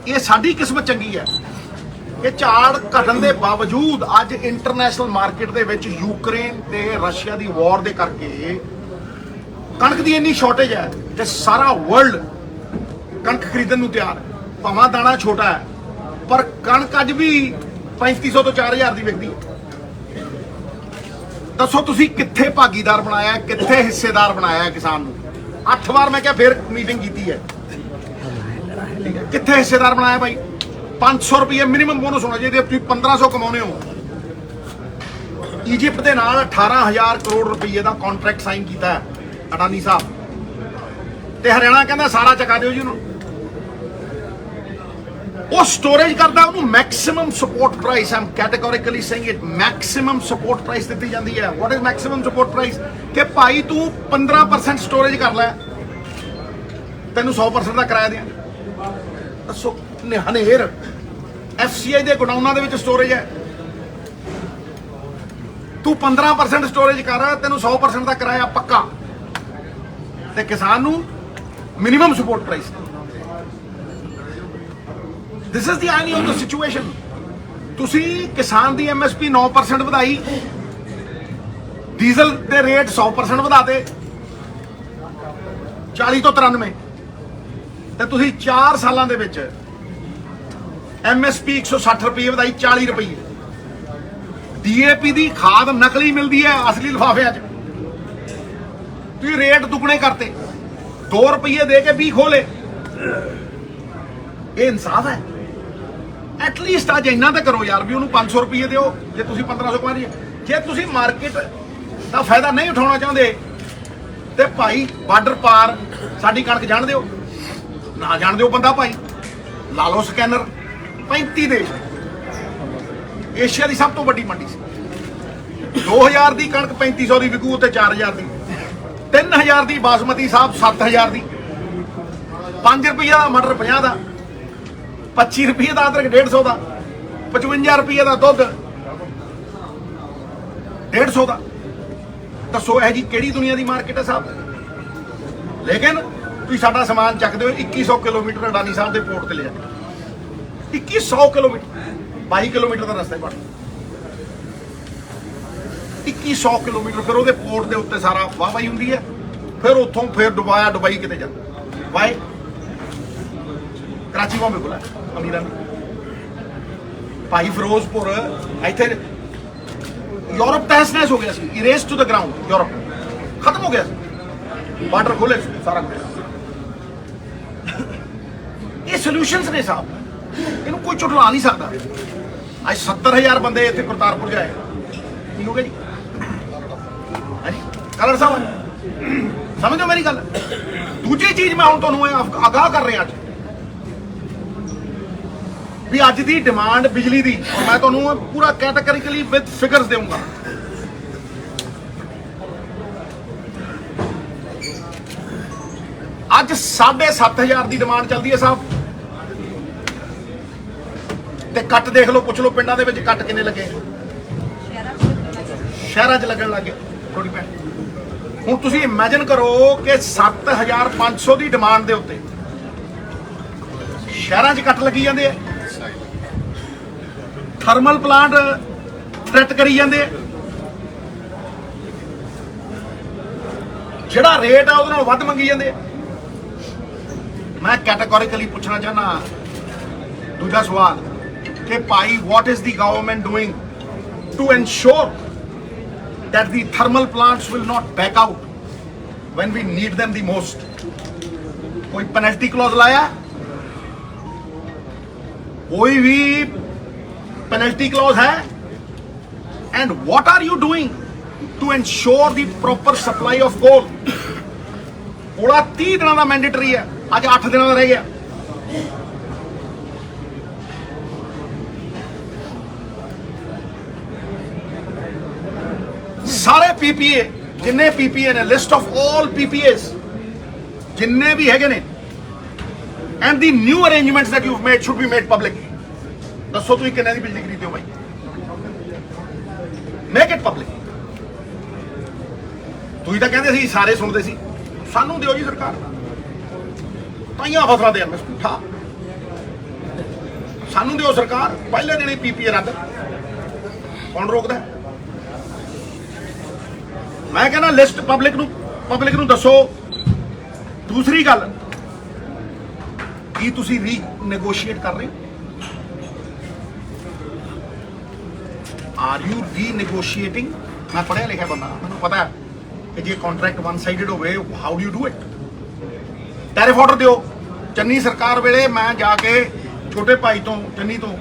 ਇਹ ਸਾਡੀ ਕਿਸਮਤ ਚੰਗੀ ਹੈ ਕਿ ਝਾੜ ਘਟਣ ਦੇ ਬਾਵਜੂਦ ਅੱਜ ਇੰਟਰਨੈਸ਼ਨਲ ਮਾਰਕੀਟ ਦੇ ਵਿੱਚ ਯੂਕਰੇਨ ਤੇ ਰਸ਼ੀਆ ਦੀ ਵਾਰ ਦੇ ਕਰਕੇ ਕਣਕ ਦੀ ਇੰਨੀ ਸ਼ਾਰਟੇਜ ਹੈ ਤੇ ਸਾਰਾ ਵਰਲਡ ਕਣਕ ਖਰੀਦਣ ਨੂੰ ਤਿਆਰ ਹੈ। ਭਾਵੇਂ ਦਾਣਾ ਛੋਟਾ ਹੈ, ਪਰ ਕਣਕ ਅੱਜ ਵੀ 3500 ਤੋਂ 4000 ਦੀ ਵਿਕਦੀ ਹੈ। ਦੱਸੋ ਤੁਸੀਂ ਕਿੱਥੇ ਭਾਗੀਦਾਰ ਬਣਾਇਆ, ਕਿੱਥੇ ਹਿੱਸੇਦਾਰ ਬਣਾਇਆ ਕਿਸਾਨ ਨੂੰ? 8 ਵਾਰ ਮੈਂ ਕਿਹਾ, ਫਿਰ ਮੀਟਿੰਗ ਕੀਤੀ ਹੈ, ਠੀਕ ਹੈ। ਕਿੱਥੇ ਹਿੱਸੇਦਾਰ ਬਣਾਇਆ ਭਾਈ? 500 ਰੁਪਏ ਮਿਨੀਮਮ ਬੋਨਸ ਹੋਣਾ ਚਾਹੀਦਾ। ਤੁਸੀਂ 1500 ਕਮਾਉਨੇ ਹੋ। ਈਜਿਪਟ ਦੇ ਨਾਲ 18,000 ਕਰੋੜ ਰੁਪਏ ਦਾ ਕੰਟਰੈਕਟ ਸਾਈਨ ਕੀਤਾ ਹੈ ਅਡਾਨੀ ਸਾਹਿਬ, ਤੇ ਹਰਿਆਣਾ ਕਹਿੰਦਾ ਸਾਰਾ ਚਕਾ ਦਿਓ ਜੀ ਉਹਨੂੰ। ਉਹ ਸਟੋਰੇਜ ਕਰਦਾ, ਉਹਨੂੰ maximum support price, I'm categorically saying it, maximum support price ਦਿੱਤੀ ਜਾਂਦੀ ਹੈ। What is maximum support price? ਕਿ ਭਾਈ ਤੂੰ 15% ਸਟੋਰੇਜ ਕਰ ਲੈ, ਤੈਨੂੰ 100% ਦਾ ਕਿਰਾਇਆ ਦਿਆਂ। ਦੱਸੋ, ਹਨੇਰ FCI ਦੇ ਗੋਡਾਊਨਾਂ ਦੇ ਵਿੱਚ ਸਟੋਰੇਜ ਹੈ, ਤੂੰ 15% ਸਟੋਰੇਜ ਕਰ, ਤੈਨੂੰ 100% ਦਾ ਕਿਰਾਇਆ ਪੱਕਾ, ਤੇ ਕਿਸਾਨ ਨੂੰ minimum support price. This is the irony of the situation. ਤੁਸੀਂ ਕਿਸਾਨ ਦੀ MSP 9% ਵਧਾਈ, ਡੀਜ਼ਲ ਦੇ ਰੇਟ 100% ਵਧਾਤੇ, 40 ਤੋਂ 93, ਤੇ ਤੁਸੀਂ 4 ਸਾਲਾਂ ਦੇ ਵਿੱਚ MSP 160 ਰੁਪਏ ਵਧਾਈ 40 ਰੁਪਏ। DAP ਦੀ ਖਾਦ ਨਕਲੀ ਮਿਲਦੀ ਹੈ, ਅਸਲੀ ਲਿਫਾਫਿਆਂ 'ਚ। ਤੁਸੀਂ ਰੇਟ ਦੁੱਗਣੇ ਕਰਤੇ, 2 ਰੁਪਏ ਦੇ ਕੇ 20 ਖੋਲੇ। ਇਹ ਇਨਸਾਫ ਹੈ? ਐਟਲੀਸਟ ਅੱਜ ਇੰਨਾ ਤਾਂ ਕਰੋ ਯਾਰ, ਵੀ ਉਹਨੂੰ 500 ਰੁਪਏ ਦਿਓ ਜੇ ਤੁਸੀਂ 1500 ਕਮਾ ਰਹੇ। ਜੇ ਤੁਸੀਂ ਮਾਰਕੀਟ ਦਾ ਫਾਇਦਾ ਨਹੀਂ ਉਠਾਉਣਾ ਚਾਹੁੰਦੇ ਤੇ ਭਾਈ ਬਾਰਡਰ ਪਾਰ ਸਾਡੀ ਕਣਕ ਜਾਣ ਦਿਓ, ਨਾ ਜਾਣ ਦਿਓ ਬੰਦਾ ਭਾਈ, ਲਾ ਲਓ ਸਕੈਨਰ। 35 ਦੇਸ਼, ਏਸ਼ੀਆ ਦੀ ਸਭ ਤੋਂ ਵੱਡੀ ਮੰਡੀ ਸੀ। 2000 ਦੀ ਕਣਕ 3500 ਦੀ ਵਿਕੂ, ਉੱਤੇ 4000 ਦੀ, 3000 ਦੀ ਬਾਸਮਤੀ ਸਾਹਿਬ, 7000 ਦੀ, 5 ਰੁਪਏ ਦਾ ਮਟਰ 50 ਦਾ, 25 ਰੁਪਏ ਦਾ ਅਦਰਕ 150 ਦਾ, 55 ਰੁਪਏ ਦਾ ਦੁੱਧ 150 ਦਾ। ਦੱਸੋ ਇਹ ਜੀ ਕਿਹੜੀ ਦੁਨੀਆ ਦੀ ਮਾਰਕੀਟ ਹੈ ਸਾਹਿਬ? ਲੇਕਿਨ ਤੁਸੀਂ ਸਾਡਾ ਸਮਾਨ ਚੱਕਦੇ ਹੋ 2100 ਕਿਲੋਮੀਟਰ ਅਡਾਨੀ ਸਾਹਿਬ ਦੇ ਪੋਰਟ ਤੇ ਲੈ ਜਾਂਦੇ। 2100 ਕਿਲੋਮੀਟਰ, 22 ਕਿਲੋਮੀਟਰ ਦਾ ਰਸਤਾ ਬਣ 2100 ਕਿਲੋਮੀਟਰ। ਫਿਰ ਉਹਦੇ ਪੋਰਟ ਦੇ ਉੱਤੇ ਸਾਰਾ ਵਾਹਵਾਈ ਹੁੰਦੀ ਹੈ, ਫਿਰ ਉੱਥੋਂ ਫਿਰ ਦੁਬਈ ਕਿਤੇ ਜਾਂਦਾ। ਵਾਈ? ਕਰਾਚੀ ਬੰਬੇ ਕੋਲ ਅਮੀਰਾਂ ਦੀ ਭਾਈ ਫਿਰੋਜ਼ਪੁਰ ਇੱਥੇ ਯੂਰਪ ਤਹਿਸ-ਨਹਿਸ ਹੋ ਗਿਆ ਸੀ, ਇਰੇਸ ਟੂ ਦ ਗਰਾਊਂਡ, ਯੂਰਪ ਖਤਮ ਹੋ ਗਿਆ ਸੀ, ਬਾਰਡਰ ਖੋਲੇ ਸਾਰਾ ਕੁਝ। ਇਹ ਸੋਲੂਸ਼ਨਸ ਨੇ ਸਾਹਿਬ, ਇਹਨੂੰ ਕੋਈ ਝੁਠਲਾ ਨਹੀਂ ਸਕਦਾ। ਅੱਜ 70,000 ਬੰਦੇ ਇੱਥੇ ਕਰਤਾਰਪੁਰ ਜਾਏ, ਕੀ ਹੋ ਗਿਆ ਜੀ? ਹਾਂਜੀ ਕਲਰ ਸਾਹਿਬ ਸਮਝੋ ਮੇਰੀ ਗੱਲ। ਦੂਜੀ ਚੀਜ਼ ਮੈਂ ਹੁਣ ਤੁਹਾਨੂੰ ਆਗਾਹ ਕਰ ਰਿਹਾ ਅੱਜ ਵੀ ਅੱਜ ਦੀ ਡਿਮਾਂਡ ਬਿਜਲੀ ਦੀ, ਮੈਂ ਤੁਹਾਨੂੰ ਪੂਰਾ ਕੈਟਾਗਰੀਕਲੀ ਵਿਦ ਫਿਗਰਸ ਦੇਵਾਂਗਾ। ਅੱਜ 7,500 ਦੀ ਡਿਮਾਂਡ ਚੱਲਦੀ ਹੈ ਸਾਹਿਬ, ਤੇ ਕੱਟ ਦੇਖ ਲਓ, ਪੁੱਛ ਲਓ ਪਿੰਡਾਂ ਦੇ ਵਿੱਚ ਕੱਟ ਕਿੰਨੇ ਲੱਗੇ, ਸ਼ਹਿਰਾਂ 'ਚ ਲੱਗਣ ਲੱਗੇ ਥੋੜੀ ਪੈ। ਹੁਣ ਤੁਸੀਂ ਇਮੇਜਿਨ ਕਰੋ ਕਿ 7,500 ਦੀ ਡਿਮਾਂਡ ਦੇ ਉੱਤੇ ਸ਼ਹਿਰਾਂ 'ਚ ਕੱਟ ਲੱਗੀ ਜਾਂਦੇ ਆ, ਥਰਮਲ ਪਲਾਂਟ ਥ੍ਰੈਟ ਕਰੀ ਜਾਂਦੇ ਆ, ਜਿਹੜਾ ਰੇਟ ਆ ਉਹਦੇ ਨਾਲ ਵੱਧ ਮੰਗੀ ਜਾਂਦੇ ਆ। ਮੈਂ ਕੈਟਾਗੋਰੀਕਲੀ ਪੁੱਛਣਾ ਚਾਹਨਾ ਦੂਜਾ ਸਵਾਲ ਕਿ ਭਾਈ what is the government doing to ensure that the thermal plants will not back out when we need them the most? कोई पेनल्टी क्लॉज लाया, कोई भी पेनल्टी क्लॉज है? And what are you doing to ensure the proper supply of coal? ਕੋਲਾ 30 ਦਿਨਾਂ ਦਾ mandatory ਹੈ, ਅੱਜ 8 ਦਿਨਾਂ ਦਾ ਰਹਿ ਗਿਆ। ਸਾਰੇ ਪੀਪੀਏ ਜਿੰਨੇ ਪੀਪੀਏ ਨੇ, ਲਿਸਟ ਆਫ ਆਲ ਪੀਪੀਏਸ ਜਿੰਨੇ ਵੀ ਹੈਗੇ ਨੇ, and the new arrangements that you have made should be made public. ਦੱਸੋ ਤੁਸੀਂ ਕਿੰਨੇ ਦੀ ਬਿਜਲੀ ਖਰੀਦਦੇ ਹੋ ਭਾਈ? Make it public. ਤੁਸੀਂ ਤਾਂ ਕਹਿੰਦੇ ਸੀ ਸਾਰੇ ਸੁਣਦੇ ਸੀ, ਸਾਨੂੰ ਦਿਓ ਜੀ ਸਰਕਾਰ, ਤਾਈਆਂ ਫਸਲਾਂ ਦੇ ਅੰਦਰ ਝੂਠਾ, ਸਾਨੂੰ ਦਿਓ ਸਰਕਾਰ। ਪਹਿਲੇ ਦਿਨ ਹੀ ਪੀਪੀਏ ਰੱਦ, ਕੌਣ ਰੋਕਦਾ? ਮੈਂ ਕਹਿੰਦਾ ਲਿਸਟ ਪਬਲਿਕ ਨੂੰ ਦੱਸੋ। ਦੂਸਰੀ ਗੱਲ, ਕੀ ਤੁਸੀਂ ਰੀਨੈਗੋਸ਼ੀਏਟ ਕਰ ਰਹੇ ਹੋ? Are you renegotiating? ਮੈਂ ਪੜ੍ਹਿਆ ਲਿਖਿਆ ਬੰਦਾ, ਮੈਨੂੰ ਪਤਾ ਹੈ ਕਿ ਜੇ ਕੰਟਰੈਕਟ ਵਨ ਸਾਈਡਡ ਹੋਵੇ, how do you do it? Tariff order ਦਿਓ। ਚੰਨੀ ਸਰਕਾਰ ਵੇਲੇ ਮੈਂ ਜਾ ਕੇ ਛੋਟੇ ਭਾਈ ਤੋਂ, ਚੰਨੀ ਤੋਂ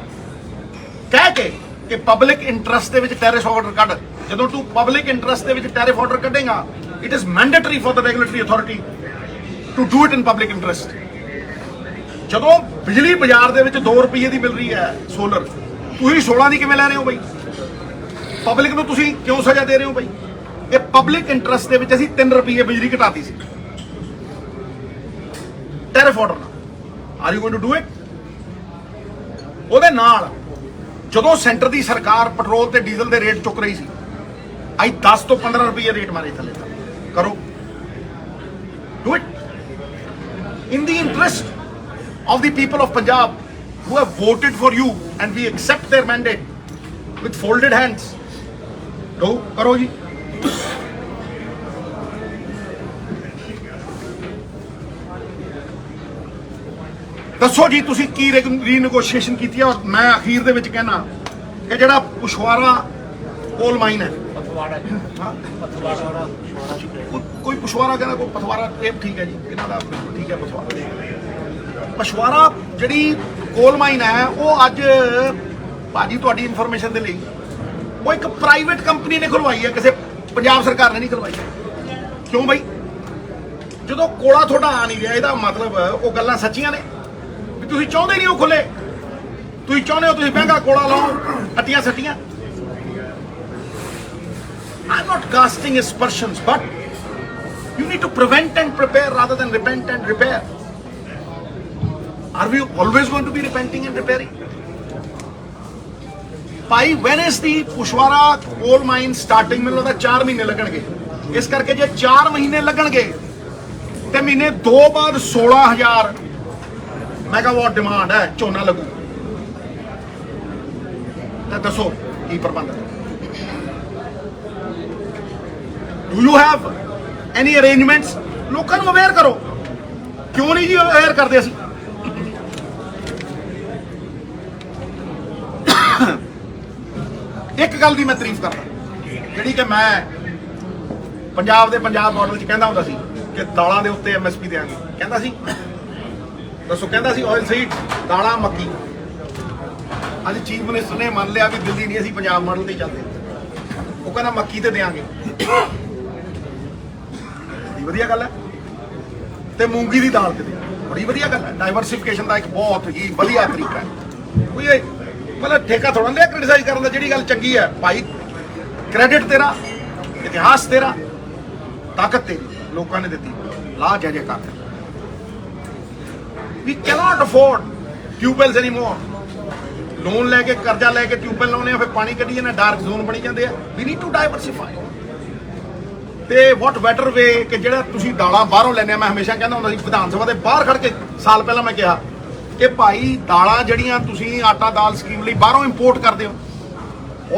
ਕਹਿ ਕੇ ਕਿ ਪਬਲਿਕ ਇੰਟਰਸਟ ਦੇ ਵਿੱਚ ਟੈਰਿਫ ਆਰਡਰ ਕੱਢ। ਜਦੋਂ ਤੂੰ ਪਬਲਿਕ ਇੰਟਰਸਟ ਦੇ ਵਿੱਚ ਟੈਰਿਫ ਆਰਡਰ ਕੱਢੇਗਾ, it is mandatory for the regulatory authority to do it in public interest. ਜਦੋਂ ਬਿਜਲੀ ਬਾਜ਼ਾਰ ਦੇ ਵਿੱਚ 2 ਰੁਪਏ ਦੀ ਮਿਲ ਰਹੀ ਹੈ ਸੋਲਰ, ਤੁਸੀਂ 16 ਦੀ ਕਿਵੇਂ ਲੈ ਰਹੇ ਹੋ ਬਾਈ? ਪਬਲਿਕ ਨੂੰ ਤੁਸੀਂ ਕਿਉਂ ਸਜ਼ਾ ਦੇ ਰਹੇ ਹੋ ਬਾਈ? ਇਹ ਪਬਲਿਕ ਇੰਟਰਸਟ ਦੇ ਵਿੱਚ ਅਸੀਂ 3 ਰੁਪਏ ਬਿਜਲੀ ਘਟਾਤੀ ਸੀ ਟੈਰਿਫ ਆਰਡਰ ਨਾਲ। Are you going to do it? ਉਹਦੇ ਨਾਲ ਜਦੋਂ ਸੈਂਟਰ ਦੀ ਸਰਕਾਰ ਪੈਟਰੋਲ ਤੇ ਡੀਜ਼ਲ ਦੇ ਰੇਟ ਚੁੱਕ ਰਹੀ ਸੀ, ਅੱਜ 10 ਤੋਂ 15 ਰੁਪਏ ਰੇਟ ਮਾਰੇ ਥੱਲੇ ਤੱਕ। ਕਰੋ, do it in the interest of the people of Punjab who have voted for you, and we accept their mandate with folded hands. Do karo ji। ਦੱਸੋ ਜੀ ਤੁਸੀਂ ਕੀ ਰੀਨੈਗੋਸ਼ੀਏਸ਼ਨ ਕੀਤੀ ਹੈ? ਔਰ ਮੈਂ ਅਖੀਰ ਦੇ ਵਿੱਚ ਕਹਿਣਾ ਕਿ ਜਿਹੜਾ ਪੁਸ਼ਵਾਰਾ ਕੋਲ ਮਾਈਨ ਹੈ, ਕੋਈ ਪੁਸ਼ਵਾਰਾ ਕਹਿੰਦਾ, ਕੋਈ ਪਥਵਾਰਾ, ਇਹ ਠੀਕ ਹੈ ਜੀ, ਇਹਨਾਂ ਦਾ ਬਿਲਕੁਲ ਠੀਕ ਹੈ। ਪਸ਼ਵਾਰਾ ਜਿਹੜੀ ਕੋਲ ਮਾਈਨ ਹੈ, ਉਹ ਅੱਜ ਭਾਜੀ ਤੁਹਾਡੀ ਇਨਫੋਰਮੇਸ਼ਨ ਦੇ ਲਈ ਉਹ ਇੱਕ ਪ੍ਰਾਈਵੇਟ ਕੰਪਨੀ ਨੇ ਖੁਲਵਾਈ ਹੈ, ਕਿਸੇ ਪੰਜਾਬ ਸਰਕਾਰ ਨੇ ਨਹੀਂ ਖੁਲਵਾਈ। ਕਿਉਂ ਬਾਈ? ਜਦੋਂ ਕੋਲਾ ਤੁਹਾਡਾ ਆ ਨਹੀਂ ਰਿਹਾ, ਇਹਦਾ ਮਤਲਬ ਉਹ ਗੱਲਾਂ ਸੱਚੀਆਂ ਨੇ ਵੀ ਤੁਸੀਂ ਚਾਹੁੰਦੇ ਨਹੀਂ ਉਹ ਖੁੱਲੇ, ਤੁਸੀਂ ਚਾਹੁੰਦੇ ਹੋ ਤੁਸੀਂ ਮਹਿੰਗਾ ਕੋਲਾ ਲਾਓ, ਹੱਟੀਆਂ ਸੱਟੀਆਂ। I'm not casting aspersions, but you need to prevent and prepare rather than repent and repair. Are we always going to be repenting and repairing? Pai, when is the Pushwara coal mine starting? ਮੈਨੂੰ ਲੱਗਦਾ 4 ਮਹੀਨੇ ਲੱਗਣਗੇ। ਇਸ ਕਰਕੇ ਜੇ 4 ਮਹੀਨੇ ਲੱਗਣਗੇ ਤੇ ਮਹੀਨੇ 2 ਬਾਅਦ 16,000 ਮੈਗਾਵਾਟ ਡਿਮਾਂਡ ਹੈ, ਝੋਨਾ ਲੱਗੂ। ਤਾਂ ਦੱਸੋ ਕੀ ਪ੍ਰਬੰਧ ਹੈ? Do you have any arrangements? ਲੋਕਾਂ ਨੂੰ ਅਵੇਅਰ ਕਰੋ। ਕਿਉਂ ਨਹੀਂ ਜੀ ਅਵੇਅਰ ਕਰਦੇ ਅਸੀਂ? ਇੱਕ ਗੱਲ ਦੀ ਮੈਂ ਤਾਰੀਫ ਕਰਦਾ, ਜਿਹੜੀ ਕਿ ਮੈਂ ਪੰਜਾਬ ਮਾਡਲ 'ਚ ਕਹਿੰਦਾ ਹੁੰਦਾ ਸੀ ਕਿ ਦਾਲਾਂ ਦੇ ਉੱਤੇ MSP ਦੇਾਂਗੇ, ਕਹਿੰਦਾ ਸੀ ਦੱਸੋ, ਕਹਿੰਦਾ ਸੀ ਆਇਲ ਸੀਡ, ਦਾਲਾਂ, ਮੱਕੀ। ਅੱਜ ਚੀਫ ਮਿਨਿਸਟਰ ਨੇ ਮੰਨ ਲਿਆ ਵੀ ਦਿੱਲੀ ਨਹੀਂ, ਅਸੀਂ ਪੰਜਾਬ ਮਾਡਲ ਤੇ ਹੀ ਚੱਲਦੇ। ਉਹ ਕਹਿੰਦਾ ਮੱਕੀ ਤੇ ਦੇਾਂਗੇ, ਬੜੀ ਵਧੀਆ ਗੱਲ ਹੈ। ਤੇ ਮੂੰਗੀ ਦੀ ਦਾਲ ਤੇ ਦਿਆਂਗੇ, ਬੜੀ ਵਧੀਆ ਗੱਲ ਹੈ। ਡਾਈਵਰਸਿਫਿਕੇਸ਼ਨ ਦਾ ਇੱਕ ਬਹੁਤ ਹੀ ਵਧੀਆ ਤਰੀਕਾ ਹੈ। ਕੋਈ ਇਹ ਮਤਲਬ ਠੇਕਾ ਥੋੜਾ ਲਿਆ ਕ੍ਰਿਟਿਸਾਈਜ਼ ਕਰਨ ਦਾ। ਜਿਹੜੀ ਗੱਲ ਚੰਗੀ ਹੈ ਭਾਈ, ਕ੍ਰੈਡਿਟ ਤੇਰਾ, ਇਤਿਹਾਸ ਤੇਰਾ, ਤਾਕਤ ਤੇਰੀ, ਲੋਕਾਂ ਨੇ ਦਿੱਤੀ, ਲਾ ਜੈ ਜੈਕਾਰ। ਵੀ ਕੈਨੋਟ ਅਫੋਰਡ ਟਿਊਬਵੈਲਸ ਐਨੀਮੋਰ। ਲੋਨ ਲੈ ਕੇ, ਕਰਜ਼ਾ ਲੈ ਕੇ ਟਿਊਬਵੈਲ ਲਾਉਣੇ ਆ, ਫਿਰ ਪਾਣੀ ਕੱਢੀ ਜਾਂਦੇ, ਡਾਰਕ ਜ਼ੋਨ ਬਣੀ ਜਾਂਦੇ ਆ। We need to diversify. ਤੇ ਵਾਟ ਬੈਟਰ ਵੇ ਕਿ ਜਿਹੜਾ ਤੁਸੀਂ ਦਾਲਾਂ ਬਾਹਰੋਂ ਲੈਂਦੇ ਆ। ਮੈਂ ਹਮੇਸ਼ਾ ਕਹਿੰਦਾ ਹੁੰਦਾ ਸੀ ਵਿਧਾਨ ਸਭਾ ਦੇ ਬਾਹਰ ਖੜ ਕੇ, ਸਾਲ ਪਹਿਲਾਂ ਮੈਂ ਕਿਹਾ ਕਿ ਭਾਈ ਦਾਲਾਂ ਜਿਹੜੀਆਂ ਤੁਸੀਂ ਆਟਾ ਦਾਲ ਸਕੀਮ ਲਈ ਬਾਹਰੋਂ ਇੰਪੋਰਟ ਕਰਦੇ ਹੋ,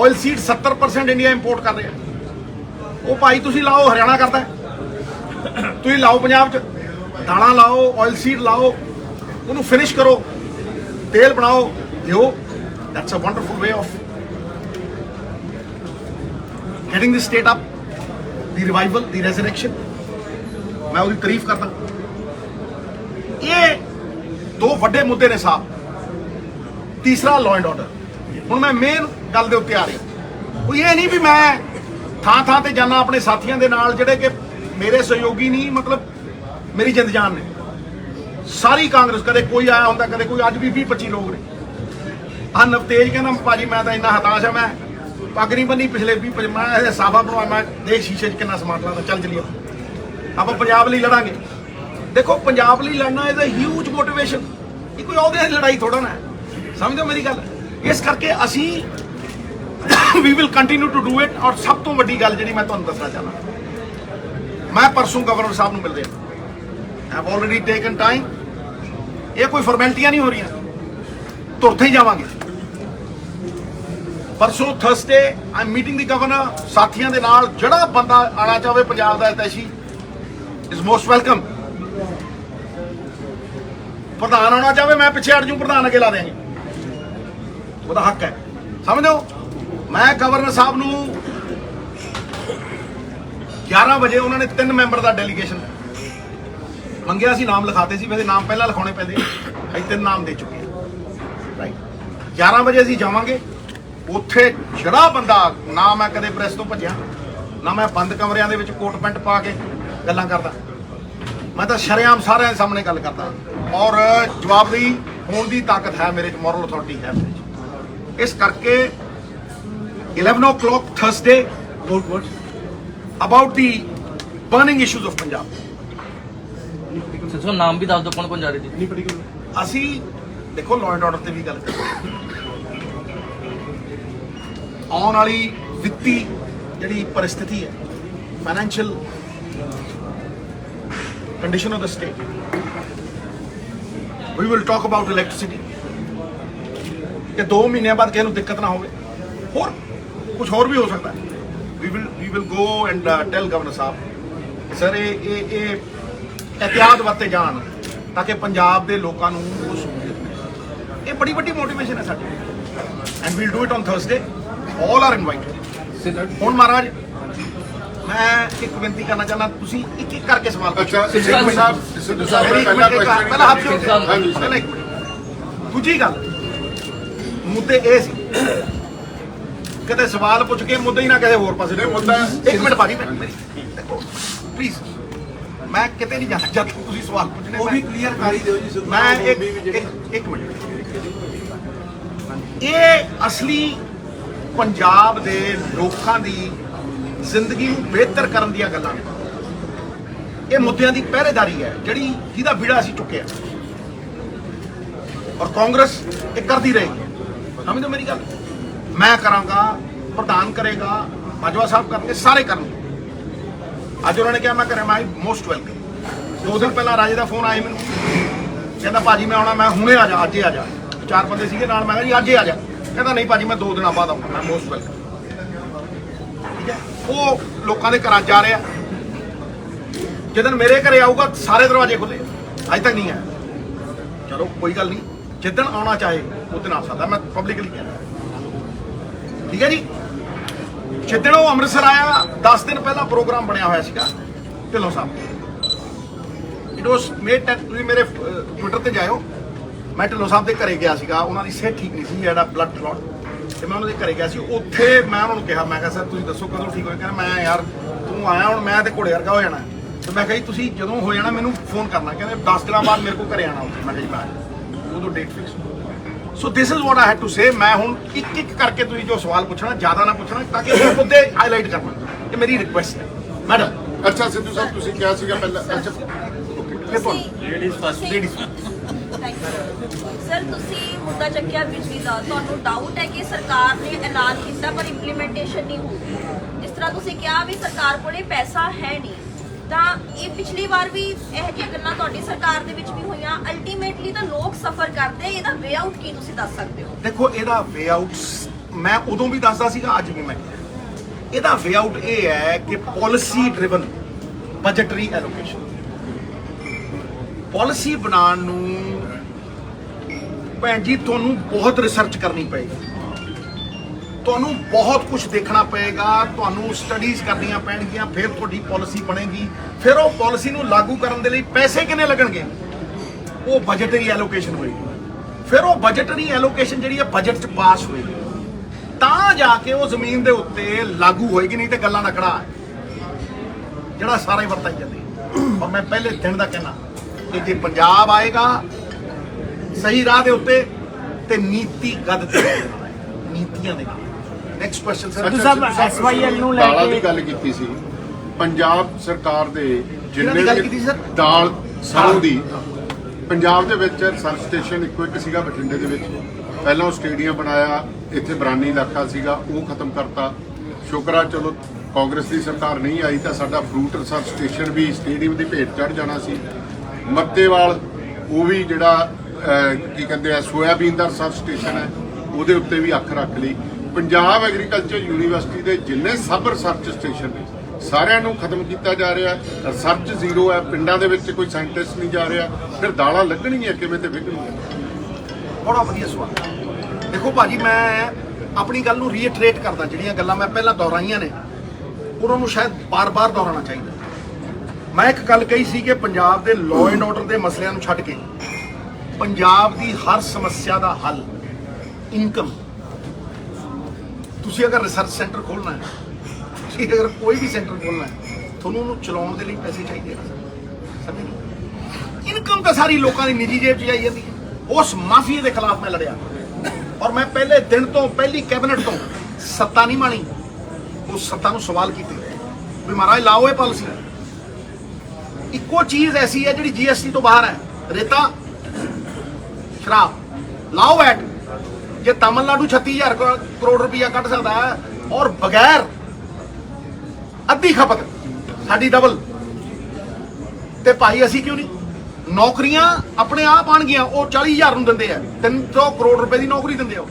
ਆਇਲ ਸੀਡ 70% ਇੰਡੀਆ ਇੰਪੋਰਟ ਕਰ ਰਿਹਾ। ਉਹ ਭਾਈ ਤੁਸੀਂ ਲਾਓ, ਹਰਿਆਣਾ ਕਰਦਾ, ਤੁਸੀਂ ਲਾਓ ਪੰਜਾਬ 'ਚ, ਦਾਲਾਂ ਲਾਓ, ਆਇਲ ਸੀਡ ਲਾਓ, ਉਹਨੂੰ ਫਿਨਿਸ਼ ਕਰੋ, ਤੇਲ ਬਣਾਓ, ਦਿਓ। That's a wonderful way of getting the state up, the revival, the resurrection. मैं उसकी तारीफ करता। ये दो ਵੱਡੇ ਮੁੱਦੇ ਨੇ ਸਾਹਿਬ। ਤੀਸਰਾ ਲਾਅ ਐਂਡ ਆਰਡਰ। ਹੁਣ ਮੈਂ ਮੇਨ ਗੱਲ ਦੇ ਉੱਤੇ ਆ ਰਿਹਾ। ਕੋਈ ਇਹ ਨਹੀਂ ਵੀ ਮੈਂ ਥਾਂ ਤੇ ਜਾਣਾ ਆਪਣੇ ਸਾਥੀਆਂ ਦੇ ਨਾਲ ਜਿਹੜੇ ਕਿ ਮੇਰੇ ਸਹਿਯੋਗੀ ਨਹੀਂ, ਮਤਲਬ ਮੇਰੀ ਜਿੰਦ ਜਾਨ ਨੇ। ਸਾਰੀ ਕਾਂਗਰਸ, ਕਦੇ ਕੋਈ ਆਇਆ ਹੁੰਦਾ, ਕਦੇ ਕੋਈ, ਅੱਜ ਵੀ 20-25 ਲੋਕ ਨੇ। ਨਵਤੇਜ ਕਹਿੰਦਾ ਭਾਜੀ ਮੈਂ ਤਾਂ ਇੰਨਾ ਹਤਾਸ਼ ਆ, ਮੈਂ ਪੱਗ ਨਹੀਂ ਬੰਨੀ ਪਿਛਲੇ 20-25, ਮੈਂ ਸਾਫਾ ਬਣਵਾਇਆ, ਮੈਂ ਦੇਖ ਸ਼ੀਸ਼ੇ 'ਚ ਕਿੰਨਾ ਸਮਾਨ ਲਾਉਂਦਾ। ਚੱਲ ਚਲੀਏ, ਆਪਾਂ ਪੰਜਾਬ ਲਈ ਲੜਾਂਗੇ। ਦੇਖੋ, ਪੰਜਾਬ ਲਈ ਲੜਨਾ ਇਜ਼ ਅ ਹਿਊਜ ਮੋਟੀਵੇਸ਼ਨ। ਇਹ ਕੋਈ ਉਹਦੇ ਦੀ ਲੜਾਈ ਥੋੜਾ ਨਾ, ਸਮਝੋ ਮੇਰੀ ਗੱਲ। ਇਸ ਕਰਕੇ ਅਸੀਂ we will continue to do it. ਔਰ ਸਭ ਤੋਂ ਵੱਡੀ ਗੱਲ ਜਿਹੜੀ ਮੈਂ ਤੁਹਾਨੂੰ ਦੱਸਣਾ ਚਾਹੁੰਦਾ, ਮੈਂ ਪਰਸੋਂ ਗਵਰਨਰ ਸਾਹਿਬ ਨੂੰ ਮਿਲ ਰਿਹਾ। I have already taken time. ਇਹ ਕੋਈ ਫਾਰਮੈਲਿਟੀਆਂ ਨਹੀਂ ਹੋ ਰਹੀਆਂ, ਤੁਰਤੇ ਹੀ ਜਾਵਾਂਗੇ। ਪਰਸੋਂ Thursday I am meeting the governor, ਸਾਥੀਆਂ ਦੇ ਨਾਲ। ਜਿਹੜਾ ਬੰਦਾ ਆਣਾ ਚਾਹਵੇ ਪੰਜਾਬ ਦਾ ਹਿਤੈਸ਼ੀ ਇਜ਼ ਮੋਸਟ ਵੈਲਕਮ। ਪ੍ਰਧਾਨ ਆਉਣਾ ਚਾਹਵੇ, ਮੈਂ ਪਿੱਛੇ ਹਟ ਜੂ, ਪ੍ਰਧਾਨ ਅੱਗੇ ਲਾ ਦੇਂਗੇ, ਉਹਦਾ ਹੱਕ ਹੈ। ਸਮਝੋ, ਮੈਂ ਗਵਰਨਰ ਸਾਹਿਬ ਨੂੰ 11 ਵਜੇ, ਉਹਨਾਂ ਨੇ 3 ਮੈਂਬਰ ਦਾ ਡੈਲੀਗੇਸ਼ਨ ਮੰਗਿਆ ਸੀ, ਨਾਮ ਲਿਖਾਤੇ ਸੀ। ਵੈਸੇ ਨਾਮ ਪਹਿਲਾਂ ਲਿਖਾਉਣੇ ਪੈਂਦੇ, ਅਸੀਂ 3 ਨਾਮ ਦੇ ਚੁੱਕੇ ਹਾਂ। ਰਾਈਟ, 11 ਵਜੇ ਅਸੀਂ ਜਾਵਾਂਗੇ। ਉੱਥੇ ਜਿਹੜਾ ਬੰਦਾ, ਨਾ ਮੈਂ ਕਦੇ ਪ੍ਰੈਸ ਤੋਂ ਭੱਜਿਆ, ਨਾ ਮੈਂ ਬੰਦ ਕਮਰਿਆਂ ਦੇ ਵਿੱਚ ਕੋਟ ਪੈਂਟ ਪਾ ਕੇ ਗੱਲਾਂ ਕਰਦਾ। ਮੈਂ ਤਾਂ ਸ਼ਰੇਆਮ ਸਾਰਿਆਂ ਦੇ ਸਾਹਮਣੇ ਗੱਲ ਕਰਦਾ। ਔਰ ਜਵਾਬਦੇਹੀ ਹੋਣ ਦੀ ਤਾਕਤ ਹੈ ਮੇਰੇ 'ਚ, ਮੋਰਲ ਅਥਾਰਟੀ ਹੈ ਮੇਰੇ 'ਚ। ਇਸ ਕਰਕੇ 11 o'clock Thursday about the burning issues of Punjab। Sir ਨਾਮ ਵੀ ਦੱਸ ਦਿਓ, ਕੌਣ ਜਾ ਰਹੇ ਜੀ? ਅਸੀਂ ਦੇਖੋ ਲਾਅ ਐਂਡ ਆਰਡਰ ਤੇ ਵੀ ਗੱਲ ਕਰਾਂਗੇ। ਆਉਣ ਵਾਲੀ ਵਿੱਤੀ ਜਿਹੜੀ ਪਰਿਸਥਿਤੀ ਹੈ, financial condition of the state, we will talk about electricity, ਕਿ 2 ਮਹੀਨਿਆਂ ਬਾਅਦ ਕਿਸੇ ਨੂੰ ਦਿੱਕਤ ਨਾ ਹੋਵੇ। ਹੋਰ ਕੁਝ ਹੋਰ ਵੀ ਹੋ ਸਕਦਾ ਹੈ। We will go and tell governor ਸਾਹਿਬ, ਸਰ ਇਹ ਇhtiyat ਵਰਤੇ ਜਾਣ ਤਾਂ ਕਿ ਪੰਜਾਬ ਦੇ ਲੋਕਾਂ ਨੂੰ ਉਹ ਸਹੂਲਤ ਮਿਲੇ। ਇਹ ਬੜੀ ਵੱਡੀ ਮੋਟੀਵੇਸ਼ਨ ਹੈ ਸਾਡੀ। And we'll do it on Thursday. All are invited. ਹੁਣ ਮਹਾਰਾਜ, ਮੈਂ ਇੱਕ ਬੇਨਤੀ ਕਰਨਾ ਚਾਹੁੰਦਾ, ਤੁਸੀਂ ਇੱਕ ਇੱਕ ਕਰਕੇ ਸਵਾਲ ਪੁੱਛੋ। ਪਹਿਲਾਂ ਹੱਥ ਜੋੜ ਕੇ, ਪਹਿਲਾਂ ਇੱਕ ਮਿੰਟ। ਦੂਜੀ ਗੱਲ, ਮੁੱਦੇ ਇਹ ਸੀ, ਕਦੇ ਸਵਾਲ ਪੁੱਛ ਕੇ ਮੁੱਦੇ ਹੀ ਨਾ ਕਿਸੇ ਹੋਰ ਪਾਸੇ। ਇੱਕ ਮਿੰਟ ਭਾਜੀ, ਦੇਖੋ ਪਲੀਜ਼, ਮੈਂ ਕਿਤੇ ਨਹੀਂ ਜਾਣਾ ਜਦ ਤੁਸੀਂ ਸਵਾਲ ਪੁੱਛਣੇ। ਉਹ ਵੀ ਕਲੀਅਰ ਕਰ ਹੀ ਦਿਓ ਜੀ। ਮੈਂ ਇੱਕ ਮਿੰਟ, ਇਹ ਅਸਲੀ ਪੰਜਾਬ ਦੇ ਲੋਕਾਂ ਦੀ ਜ਼ਿੰਦਗੀ ਨੂੰ ਬਿਹਤਰ ਕਰਨ ਦੀਆਂ ਗੱਲਾਂ ਨੇ। ਇਹ ਮੁੱਦਿਆਂ ਦੀ ਪਹਿਰੇਦਾਰੀ ਹੈ ਜਿਹਦਾ ਵਿੜਾ ਅਸੀਂ ਚੁੱਕਿਆ, ਔਰ ਕਾਂਗਰਸ ਇਹ ਕਰਦੀ ਰਹੇਗੀ। ਸਮਝੋ ਮੇਰੀ ਗੱਲ। ਮੈਂ ਕਰਾਂਗਾ, ਪ੍ਰਧਾਨ ਕਰੇਗਾ, ਬਾਜਵਾ ਸਾਹਿਬ ਕਰਨਗੇ, ਸਾਰੇ ਕਰਨਗੇ। ਅੱਜ ਉਹਨਾਂ ਨੇ ਕਿਹਾ, ਮੈਂ ਕਰਾਂ, ਮੈਂ ਮੋਸਟ ਵੈਲਕਮ। 2 ਦਿਨ ਪਹਿਲਾਂ ਰਾਜੇ ਦਾ ਫੋਨ ਆਇਆ ਮੈਨੂੰ, ਕਹਿੰਦਾ ਭਾਜੀ ਮੈਂ ਆਉਣਾ। ਮੈਂ ਹੁਣੇ ਆ ਜਾ, ਅੱਜ ਹੀ ਆ ਜਾ। 4 ਬੰਦੇ ਸੀਗੇ ਨਾਲ, ਮੈਂ ਕਿਹਾ ਜੀ ਅੱਜ ਹੀ ਆ ਜਾ। ਕਹਿੰਦਾ ਨਹੀਂ ਭਾਜੀ, ਮੈਂ 2 ਦਿਨਾਂ ਬਾਅਦ ਆਉਂਗਾ। ਮੈਂ ਮੋਸਟ ਵੈਲਕਮ। ਠੀਕ ਹੈ, ਉਹ ਲੋਕਾਂ ਦੇ ਘਰਾਂ ਜਾ ਰਿਹਾ। ਜਦੋਂ ਮੇਰੇ ਘਰੇ ਆਊਗਾ ਸਾਰੇ ਦਰਵਾਜ਼ੇ ਖੁੱਲੇ, ਅੱਜ ਤੱਕ ਨਹੀਂ ਆਇਆ। ਚਲੋ ਕੋਈ ਗੱਲ ਨਹੀਂ, ਜਿੱਦਣ ਆਉਣਾ ਚਾਹੇ ਉਦੋਂ ਆ ਸਕਦਾ। ਮੈਂ ਪਬਲਿਕਲੀ ਕਹਿ ਰਿਹਾ, ਠੀਕ ਹੈ ਜੀ। ਜਿੱਦਣ ਉਹ ਅੰਮ੍ਰਿਤਸਰ ਆਇਆ 10 ਦਿਨ ਪਹਿਲਾਂ ਪ੍ਰੋਗਰਾਮ ਬਣਿਆ ਹੋਇਆ ਸੀਗਾ ਢਿੱਲੋਂ ਸਾਹਿਬ। ਇਟ ਵਾਸ ਮੇਡ ਤੁਸੀਂ ਮੇਰੇ ਟਵਿੱਟਰ ਤੇ ਜਾਇਓ, ਮੈਂ ਢਿੱਲੋਂ ਸਾਹਿਬ ਦੇ ਘਰੇ ਗਿਆ ਸੀਗਾ, ਉਹਨਾਂ ਦੀ ਸਿਹਤ ਠੀਕ ਨਹੀਂ ਸੀ, ਜਿਹੜਾ ਬਲੱਡ ਕਲੌਟ, ਤੇ ਮੈਂ ਉਹਨਾਂ ਦੇ ਘਰੇ ਗਿਆ ਸੀ। ਉੱਥੇ ਮੈਂ ਉਹਨਾਂ ਨੂੰ ਕਿਹਾ, ਮੈਂ ਕਿਹਾ ਸਰ ਤੁਸੀਂ ਦੱਸੋ ਕਦੋਂ ਠੀਕ ਹੋਏ? ਕਹਿੰਦਾ ਮੈਂ ਯਾਰ ਤੂੰ ਆਇਆ ਹੁਣ ਮੈਂ ਤੇ ਘੋੜੇ ਵਰਗਾ ਹੋ ਜਾਣਾ। ਤੇ ਮੈਂ ਕਿਹਾ ਜੀ ਤੁਸੀਂ ਜਦੋਂ ਹੋ ਜਾਣਾ ਮੈਨੂੰ ਫੋਨ ਕਰਨਾ। ਕਹਿੰਦੇ 10 ਦਿਨਾਂ ਬਾਅਦ ਮੇਰੇ ਕੋਲ ਘਰੇ ਆਣਾ ਉੱਥੇ। ਮੈਂ ਕਿਹਾ ਜੀ ਮੈਂ ਉਦੋਂ date fix. So this is what I had to say. ਮੈਂ ਹੁਣ ਇੱਕ ਇੱਕ ਕਰਕੇ ਤੁਸੀਂ ਜੋ ਸਵਾਲ ਪੁੱਛਣਾ ਜ਼ਿਆਦਾ ਨਾ ਪੁੱਛਣਾ, ਤਾਂ ਕਿ ਉਹ ਮੁੱਦੇ ਹਾਈਲਾਈਟ ਕਰਨਾ, ਇਹ ਮੇਰੀ ਰਿਕੁਐਸਟ ਹੈ ਮੈਡਮ। ਅੱਛਾ ਸਿੱਧੂ ਸਾਹਿਬ ਤੁਸੀਂ ਕਿਹਾ ਸੀਗਾ ਪਹਿਲਾਂ, ਅੱਛਾ ਫਿਰ ਤੁਹਾਨੂੰ ਲੇਡੀਜ਼ ਫਸਟ। ਲੇਡੀਜ਼ ਸਰ ਤੁਸੀਂ ਮੁੱਦਾ ਚੱਕਿਆ ਬਿਜਲੀ ਦਾ, ਤੁਹਾਨੂੰ ਡਾਊਟ ਹੈ ਕਿ ਸਰਕਾਰ ਨੇ ਐਲਾਨ ਕੀਤਾ ਪਰ ਇੰਪਲੀਮੈਂਟੇਸ਼ਨ ਨਹੀਂ ਹੋਈ। ਜਿਸ ਤਰ੍ਹਾਂ ਤੁਸੀਂ ਕਿਹਾ ਵੀ ਸਰਕਾਰ ਕੋਲੇ ਪੈਸਾ ਹੈ ਨਹੀਂ, ਤਾਂ ਇਹ ਪਿਛਲੀ ਵਾਰ ਵੀ ਇਹ ਜਿਹੀਆਂ ਗੱਲਾਂ ਤੁਹਾਡੀ ਸਰਕਾਰ ਦੇ ਵਿੱਚ ਵੀ ਹੋਈਆਂ। ਅਲਟੀਮੇਟਲੀ ਤਾਂ ਲੋਕ ਸਫਰ ਕਰਦੇ, ਇਹਦਾ ਵੇ ਆਊਟ ਕੀ ਤੁਸੀਂ ਦੱਸ ਸਕਦੇ ਹੋ? ਦੇਖੋ ਇਹਦਾ ਵੇ ਆਊਟ ਮੈਂ ਉਦੋਂ ਵੀ ਦੱਸਦਾ ਸੀਗਾ, ਅੱਜ ਵੀ ਮੈਂ ਇਹਦਾ ਵੇ ਆਊਟ ਇਹ ਹੈ ਕਿ ਪਾਲਿਸੀ ਡਰਿਵਨ ਬਜਟਰੀ ਐਲੋਕੇਸ਼ਨ। ਪਾਲਿਸੀ ਬਣਾਉਣ ਨੂੰ ਭੈਣ ਜੀ ਤੁਹਾਨੂੰ ਬਹੁਤ ਰਿਸਰਚ ਕਰਨੀ ਪਏਗੀ, ਤੁਹਾਨੂੰ ਬਹੁਤ ਕੁਝ ਦੇਖਣਾ ਪਏਗਾ, ਤੁਹਾਨੂੰ ਸਟੱਡੀਜ਼ ਕਰਨੀਆਂ ਪੈਣਗੀਆਂ, ਫਿਰ ਤੁਹਾਡੀ ਪਾਲਿਸੀ ਬਣੇਗੀ। ਫਿਰ ਉਹ ਪਾਲਿਸੀ ਨੂੰ ਲਾਗੂ ਕਰਨ ਦੇ ਲਈ ਪੈਸੇ ਕਿੰਨੇ ਲੱਗਣਗੇ, ਉਹ ਬਜਟਰੀ ਐਲੋਕੇਸ਼ਨ ਹੋਏਗੀ। ਫਿਰ ਉਹ ਬਜਟਰੀ ਐਲੋਕੇਸ਼ਨ ਜਿਹੜੀ ਹੈ ਬਜਟ 'ਚ ਪਾਸ ਹੋਏਗੀ, ਤਾਂ ਜਾ ਕੇ ਉਹ ਜ਼ਮੀਨ ਦੇ ਉੱਤੇ ਲਾਗੂ ਹੋਏਗੀ। ਨਹੀਂ ਤੇ ਗੱਲਾਂ ਦਾ ਕੜਾ ਜਿਹੜਾ ਸਾਰਾ ਹੀ ਵਰਤਾਈ ਜਾਂਦੀ। ਔਰ ਮੈਂ ਪਹਿਲੇ ਦਿਨ ਦਾ ਕਹਿਣਾ ਕਿ ਜੇ ਪੰਜਾਬ ਆਏਗਾ ਸਹੀ ਰਾਹ ਦੇ ਉੱਤੇ ਤੇ ਨੀਤੀਗਤ ਦੇ ਨੀਤੀਆਂ ਦੇ ਨਾਲ। Next question sir. ਅੱਛਾ, ਸਿੱਧੂ ਸਾਹਿਬ ਨੂੰ ਲੈ ਕੇ ਦੀ ਗੱਲ ਕੀਤੀ ਸੀ। ਪੰਜਾਬ ਸਰਕਾਰ ਦੇ ਕਿਹਨਾਂ ਦੀ ਗੱਲ ਕੀਤੀ ਸਰ? ਦਾਲ ਸਰੋਂ ਦੀ ਪੰਜਾਬ ਦੇ ਵਿੱਚ ਸਰਚ ਸਟੇਸ਼ਨ ਇੱਕੋ ਇੱਕ ਸੀਗਾ ਬਠਿੰਡੇ ਦੇ ਵਿੱਚ। ਪਹਿਲਾਂ ਉਹ ਸਟੇਡੀਅਮ ਬਣਾਇਆ, ਇੱਥੇ ਬਰਾਨੀ ਇਲਾਕਾ ਸੀਗਾ, ਉਹ ਖਤਮ ਕਰਤਾ। ਸ਼ੁਕਰ ਆ ਚਲੋ ਕਾਂਗਰਸ ਦੀ ਸਰਕਾਰ ਨਹੀਂ ਆਈ ਤਾਂ ਸਾਡਾ ਫਰੂਟ ਰਿਸਰਚ ਸਟੇਸ਼ਨ ਵੀ ਸਟੇਡੀਅਮ ਦੀ ਭੇਟ ਚੜ ਜਾਣਾ ਸੀ। ਮੱਤੇਵਾਲ ਉਹ ਵੀ ਜਿਹੜਾ ਕੀ ਕਹਿੰਦੇ ਆ ਸੋਇਆਬੀਨ ਦਾ ਰਿਸਰਚ ਸਟੇਸ਼ਨ ਹੈ, ਉਹਦੇ ਉੱਤੇ ਵੀ ਅੱਖ ਰੱਖ ਲਈ। ਪੰਜਾਬ ਐਗਰੀਕਲਚਰ ਯੂਨੀਵਰਸਿਟੀ ਦੇ ਜਿੰਨੇ ਸਬ ਰਿਸਰਚ ਸਟੇਸ਼ਨ ਨੇ ਸਾਰਿਆਂ ਨੂੰ ਖਤਮ ਕੀਤਾ ਜਾ ਰਿਹਾ। ਰਿਸਰਚ ਜ਼ੀਰੋ ਹੈ, ਪਿੰਡਾਂ ਦੇ ਵਿੱਚ ਕੋਈ ਸਾਇੰਟਿਸਟ ਨਹੀਂ ਜਾ ਰਿਹਾ। ਫਿਰ ਦਾਲਾਂ ਲੱਗਣਗੀਆਂ ਕਿਵੇਂ ਤੇ ਵਿਕਣਗੀਆਂ? ਬੜਾ ਵਧੀਆ ਸਵਾਲ। ਦੇਖੋ ਭਾਜੀ ਮੈਂ ਆਪਣੀ ਗੱਲ ਨੂੰ ਰੀਇਟਰੇਟ ਕਰਦਾ, ਜਿਹੜੀਆਂ ਗੱਲਾਂ ਮੈਂ ਪਹਿਲਾਂ ਦੁਹਰਾਈਆਂ ਨੇ ਉਹਨਾਂ ਨੂੰ ਸ਼ਾਇਦ ਬਾਰ-ਬਾਰ ਦੁਹਰਾਉਣਾ ਚਾਹੀਦਾ। ਮੈਂ ਇੱਕ ਗੱਲ ਕਹੀ ਸੀ ਕਿ ਪੰਜਾਬ ਦੇ ਲਾਅ ਐਂਡ ਆਰਡਰ ਦੇ ਮਸਲਿਆਂ ਨੂੰ ਛੱਡ ਕੇ ਪੰਜਾਬ ਦੀ ਹਰ ਸਮੱਸਿਆ ਦਾ ਹੱਲ ਇਨਕਮ। ਤੁਸੀਂ ਅਗਰ ਰਿਸਰਚ ਸੈਂਟਰ ਖੋਲ੍ਹਣਾ ਹੈ, ਤੁਸੀਂ ਅਗਰ ਕੋਈ ਵੀ ਸੈਂਟਰ ਖੋਲ੍ਹਣਾ ਹੈ, ਤੁਹਾਨੂੰ ਉਹਨੂੰ ਚਲਾਉਣ ਦੇ ਲਈ ਪੈਸੇ ਚਾਹੀਦੇ ਆ। ਸਮਝੇ? ਇਨਕਮ ਤਾਂ ਸਾਰੀ ਲੋਕਾਂ ਦੀ ਨਿੱਜੀ ਜੇਬ 'ਚ ਜਾਈ ਜਾਂਦੀ ਹੈ। ਉਸ ਮਾਫੀਏ ਦੇ ਖਿਲਾਫ ਮੈਂ ਲੜਿਆ ਔਰ ਮੈਂ ਪਹਿਲੇ ਦਿਨ ਤੋਂ, ਪਹਿਲੀ ਕੈਬਨਿਟ ਤੋਂ ਸੱਤਾ ਨਹੀਂ ਮਾਣੀ, ਉਸ ਸੱਤਾ ਨੂੰ ਸਵਾਲ ਕੀਤੇ ਵੀ ਮਹਾਰਾਜ ਲਾਓ ਇਹ ਪਾਲਿਸੀ। ਇੱਕੋ ਚੀਜ਼ ਐਸੀ ਹੈ ਜਿਹੜੀ GST ਤੋਂ ਬਾਹਰ ਹੈ, ਰੇਤਾ, ਸ਼ਰਾਬ, ਲਾਓ ਵੈਟ। ਜੇ ਤਮਿਲਨਾਡੂ 36,000 ਕਰੋੜ ਰੁਪਇਆ ਕੱਢ ਸਕਦਾ ਹੈ ਔਰ ਬਗੈਰ ਅੱਧੀ ਖਪਤ ਸਾਡੀ ਡਬਲ, ਤੇ ਭਾਈ ਅਸੀਂ ਕਿਉਂ ਨਹੀਂ? ਨੌਕਰੀਆਂ ਆਪਣੇ ਆਪ ਆਣਗੀਆਂ। ਉਹ 40,000 ਨੂੰ ਦਿੰਦੇ ਆ, 300 ਕਰੋੜ ਰੁਪਏ ਦੀ ਨੌਕਰੀ ਦਿੰਦੇ ਆ,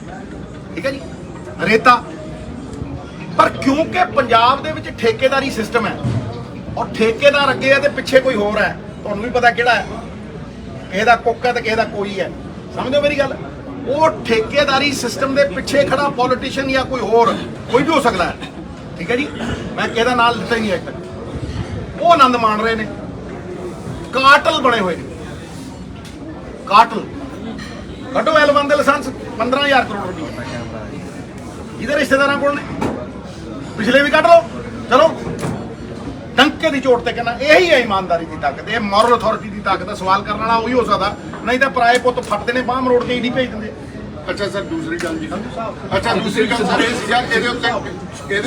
ਠੀਕ ਹੈ ਜੀ। ਰੇਤਾ, ਪਰ ਕਿਉਂਕਿ ਪੰਜਾਬ ਦੇ ਵਿੱਚ ਠੇਕੇਦਾਰੀ ਸਿਸਟਮ ਹੈ ਔਰ ਠੇਕੇਦਾਰ ਅੱਗੇ ਹੈ ਤੇ ਪਿੱਛੇ ਕੋਈ ਹੋਰ ਹੈ, ਤੁਹਾਨੂੰ ਵੀ ਪਤਾ ਕਿਹੜਾ ਹੈ, ਕਿਸੇ ਦਾ ਕੁੱਕ ਹੈ ਤੇ ਕਿਸੇ ਦਾ ਕੋਈ ਹੈ। ਸਮਝੋ ਮੇਰੀ ਗੱਲ? ਉਹ ਠੇਕੇਦਾਰੀ ਸਿਸਟਮ ਦੇ ਪਿੱਛੇ ਖੜਾ ਪੋਲੀਟੀਸ਼ੀਅਨ ਜਾਂ ਕੋਈ ਹੋਰ ਕੋਈ ਵੀ ਹੋ ਸਕਦਾ ਹੈ, ਠੀਕ ਹੈ ਜੀ। ਮੈਂ ਕਿਸੇ ਦਾ ਨਾਮ ਲਿੱਤਾ ਹੀ ਨਹੀਂ ਅਜੇ ਤੱਕ। ਉਹ ਆਨੰਦ ਮਾਣ ਰਹੇ ਨੇ, ਕਾਟਲ ਬਣੇ ਹੋਏ ਨੇ, ਕਾਟਲ। ਕੱਢੋ L1 ਦੇ ਲਾਇਸੈਂਸ 15,000 ਕਰੋੜ ਰੁਪਏ ਇਹਦੇ ਰਿਸ਼ਤੇਦਾਰਾਂ ਕੋਲ ਨੇ, ਪਿਛਲੇ ਵੀ ਕੱਢ ਲਓ। ਚਲੋ ਡੰਕੇ ਦੀ ਚੋਟ ਤੇ ਕਹਿੰਦਾ ਇਹੀ ਹੈ ਇਮਾਨਦਾਰੀ ਦੀ ਤਾਕਤ, ਇਹ ਮੋਰਲ ਅਥਾਰਟੀ ਦੀ ਤਾਕਤ ਹੈ। ਸਵਾਲ ਕਰਨ ਵਾਲਾ ਉਹੀ ਹੋ ਸਕਦਾ, ਨਹੀਂ ਤਾਂ ਪਰਾਏ ਪੁੱਤ ਫੱਟਦੇ ਨੇ, ਬਾਹਰ ਮਰੋੜ ਕੇ ਈਡੀ ਭੇਜ ਦਿੰਦੇ। ਅੱਛਾ ਸਰ, ਦੂਸਰੀ ਗੱਲ ਜੀ। ਅੱਛਾ ਦੂਸਰੀ ਗੱਲ ਸਰ ਇਹ ਸੀਗਾ ਇਹਦੇ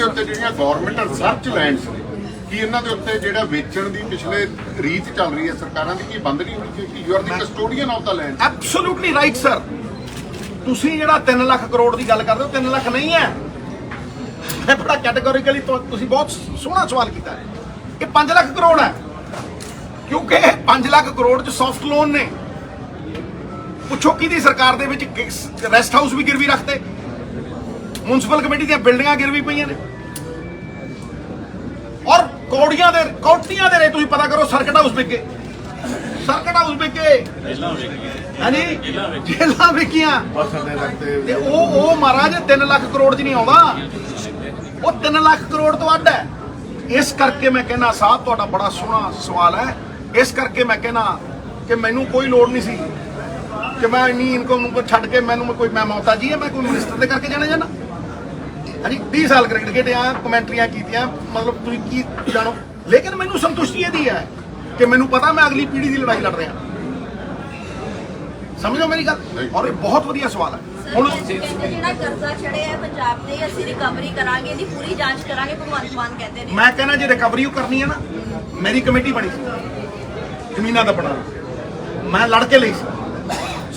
ਉੱਤੇ ਜਿਹੜੀਆਂ ਗਵਰਨਮੈਂਟ ਰਿਸਰਚ ਲੈਂਡਸ ਨੇ, ਕੀ ਇਹਨਾਂ ਦੇ ਉੱਤੇ ਜਿਹੜਾ ਵੇਚਣ ਦੀ ਪਿਛਲੇ ਰੀਤ ਚੱਲ ਰਹੀ ਹੈ ਸਰਕਾਰਾਂ ਦੀ, ਕੀ ਬੰਦ ਨਹੀਂ ਹੋਣੀ ਚਾਹੀਦੀ? You are the custodian of the land. Absolutely right sir. ਤੁਸੀਂ ਜਿਹੜਾ 3 ਲੱਖ ਕਰੋੜ ਦੀ ਗੱਲ ਕਰਦੇ ਹੋ, 3 ਲੱਖ ਨਹੀਂ ਹੈ। ਇਹ ਬੜਾ ਕੈਟੇਗੋਰੀਕਲੀ ਤੁਸੀਂ ਬਹੁਤ ਸੋਹਣਾ ਸਵਾਲ ਕੀਤਾ ਹੈ। ਇਹ 5 ਲੱਖ ਕਰੋੜ ਹੈ, ਕਿਉਂਕਿ 5 ਲੱਖ ਕਰੋੜ ਚ ਸੌਫਟ ਲੋਨ ਨੇ। ਪੁੱਛੋ ਕਿਹਦੀ ਸਰਕਾਰ ਦੇ ਵਿੱਚ ਰੈਸਟ ਹਾਊਸ ਵੀ ਗਿਰਵੀ ਰੱਖਦੇ, ਮਿਊਨਿਸਪਲ ਕਮੇਟੀ ਦੀਆਂ ਬਿਲਡਿੰਗਾਂ ਗਿਰਵੀ ਪਈਆਂ ਨੇ ਔਰ ਕੌੜੀਆਂ ਦੇ ਰੇ ਤੁਸੀਂ ਪਤਾ ਕਰੋ। ਸਰਕਟ ਹਾਊਸ ਵਿਕੇ, ਸਰਕਟ ਹਾਊਸ ਵਿਕੇ, ਹਾਂਜੀ ਜੇਲਾਂ ਵਿਕੀਆਂ। ਤੇ ਉਹ ਮਹਾਰਾਜ 3 ਲੱਖ ਕਰੋੜ ਚ ਨਹੀਂ ਆਉਂਦਾ। ਉਹ 3 ਲੱਖ ਕਰੋੜ ਤੋਂ ਵੱਧ ਹੈ। ਇਸ ਕਰਕੇ ਮੈਂ ਕਹਿੰਦਾ ਸਾਹਿਬ ਤੁਹਾਡਾ ਬੜਾ ਸੋਹਣਾ ਸਵਾਲ ਹੈ। ਇਸ ਕਰਕੇ ਮੈਂ ਕਹਿੰਦਾ ਕਿ ਮੈਨੂੰ ਕੋਈ ਲੋੜ ਨਹੀਂ ਸੀ ਕਿ ਮੈਂ ਇੰਨੀ ਇਨਕਮ ਨੂੰ ਛੱਡ ਕੇ ਮੈਂ ਮੌਤਾਜੀ ਹੈ, ਮੈਂ ਕੋਈ ਮਿਨਿਸਟਰ ਦੇ ਕਰਕੇ ਜਾਣਾ ਹਾਂਜੀ 20 ਸਾਲ ਕ੍ਰਿਕਟ ਖੇਡਿਆ, ਕਮੈਂਟਰੀਆਂ ਕੀਤੀਆਂ, ਮਤਲਬ ਤੁਸੀਂ ਕੀ ਜਾਣੋ। ਲੇਕਿਨ ਮੈਨੂੰ ਸੰਤੁਸ਼ਟੀ ਇਹਦੀ ਹੈ ਕਿ ਮੈਨੂੰ ਪਤਾ ਮੈਂ ਅਗਲੀ ਪੀੜ੍ਹੀ ਦੀ ਲੜਾਈ ਲੜ ਰਿਹਾ। ਸਮਝੋ ਮੇਰੀ ਗੱਲ। ਔਰ ਇਹ ਬਹੁਤ ਵਧੀਆ ਸਵਾਲ ਹੈ। ਹੁਣ ਕਹਿੰਦੇ ਜਿਹੜਾ ਕਰਜ਼ਾ ਚੜਿਆ ਹੈ ਪੰਜਾਬ ਤੇ ਅਸੀਂ ਰਿਕਵਰੀ ਕਰਾਂਗੇ, ਇਹਦੀ ਪੂਰੀ ਜਾਂਚ ਕਰਾਂਗੇ, ਭਗਵੰਤ ਮਾਨ ਕਹਿੰਦੇ ਨੇ। ਮੈਂ ਕਹਿੰਦਾ ਜੇ ਰਿਕਵਰੀ ਕਰਨੀ ਹੈ ਨਾ, ਮੇਰੀ ਕਮੇਟੀ ਬਣੀ ਸੀ ਜ਼ਮੀਨਾਂ ਦਾ ਪੜਾ, ਮੈਂ ਲੜ ਕੇ ਲਈ ਸੀ।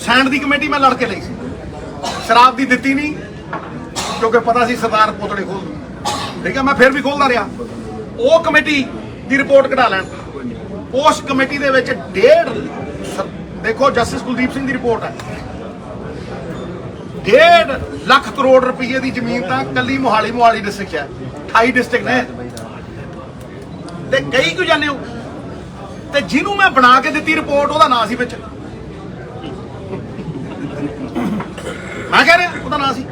ਸੈਂਡ ਦੀ ਕਮੇਟੀ ਮੈਂ ਲੜ ਕੇ ਲਈ ਸੀ, ਸ਼ਰਾਬ ਦੀ ਦਿੱਤੀ ਨਹੀਂ ਕਿਉਂਕਿ ਪਤਾ ਸੀ ਸਰਦਾਰ ਪੋਤੜੇ ਖੋਲ ਦੂ। ਠੀਕ ਹੈ, ਮੈਂ ਫਿਰ ਵੀ ਖੋਲਦਾ ਰਿਹਾ। ਉਹ ਕਮੇਟੀ ਦੀ ਰਿਪੋਰਟ ਕਢਾ ਲੈਣ। ਉਸ ਕਮੇਟੀ ਦੇ ਵਿੱਚ ਦੇਖੋ ਜਸਟਿਸ ਕੁਲਦੀਪ ਸਿੰਘ ਦੀ ਰਿਪੋਰਟ ਹੈ, 1.5 ਲੱਖ ਕਰੋੜ ਰੁਪਏ ਦੀ ਜ਼ਮੀਨ ਤਾਂ ਕੱਲੀ ਮੋਹਾਲੀ ਡਿਸਟ੍ਰਿਕਟ ਹੈ। 28 ਡਿਸਟ੍ਰਿਕਟ ਨੇ ਤੇ ਕਈ ਕਿਉਂ ਜਾਂਦੇ ਹੋ। ਤੇ ਜਿਹਨੂੰ ਮੈਂ ਬਣਾ ਕੇ ਦਿੱਤੀ ਰਿਪੋਰਟ ਉਹਦਾ ਨਾਂ ਸੀ ਵਿੱਚ, ਮੈਂ ਕਹਿ ਰਿਹਾ ਉਹਦਾ ਨਾਂ ਸੀ।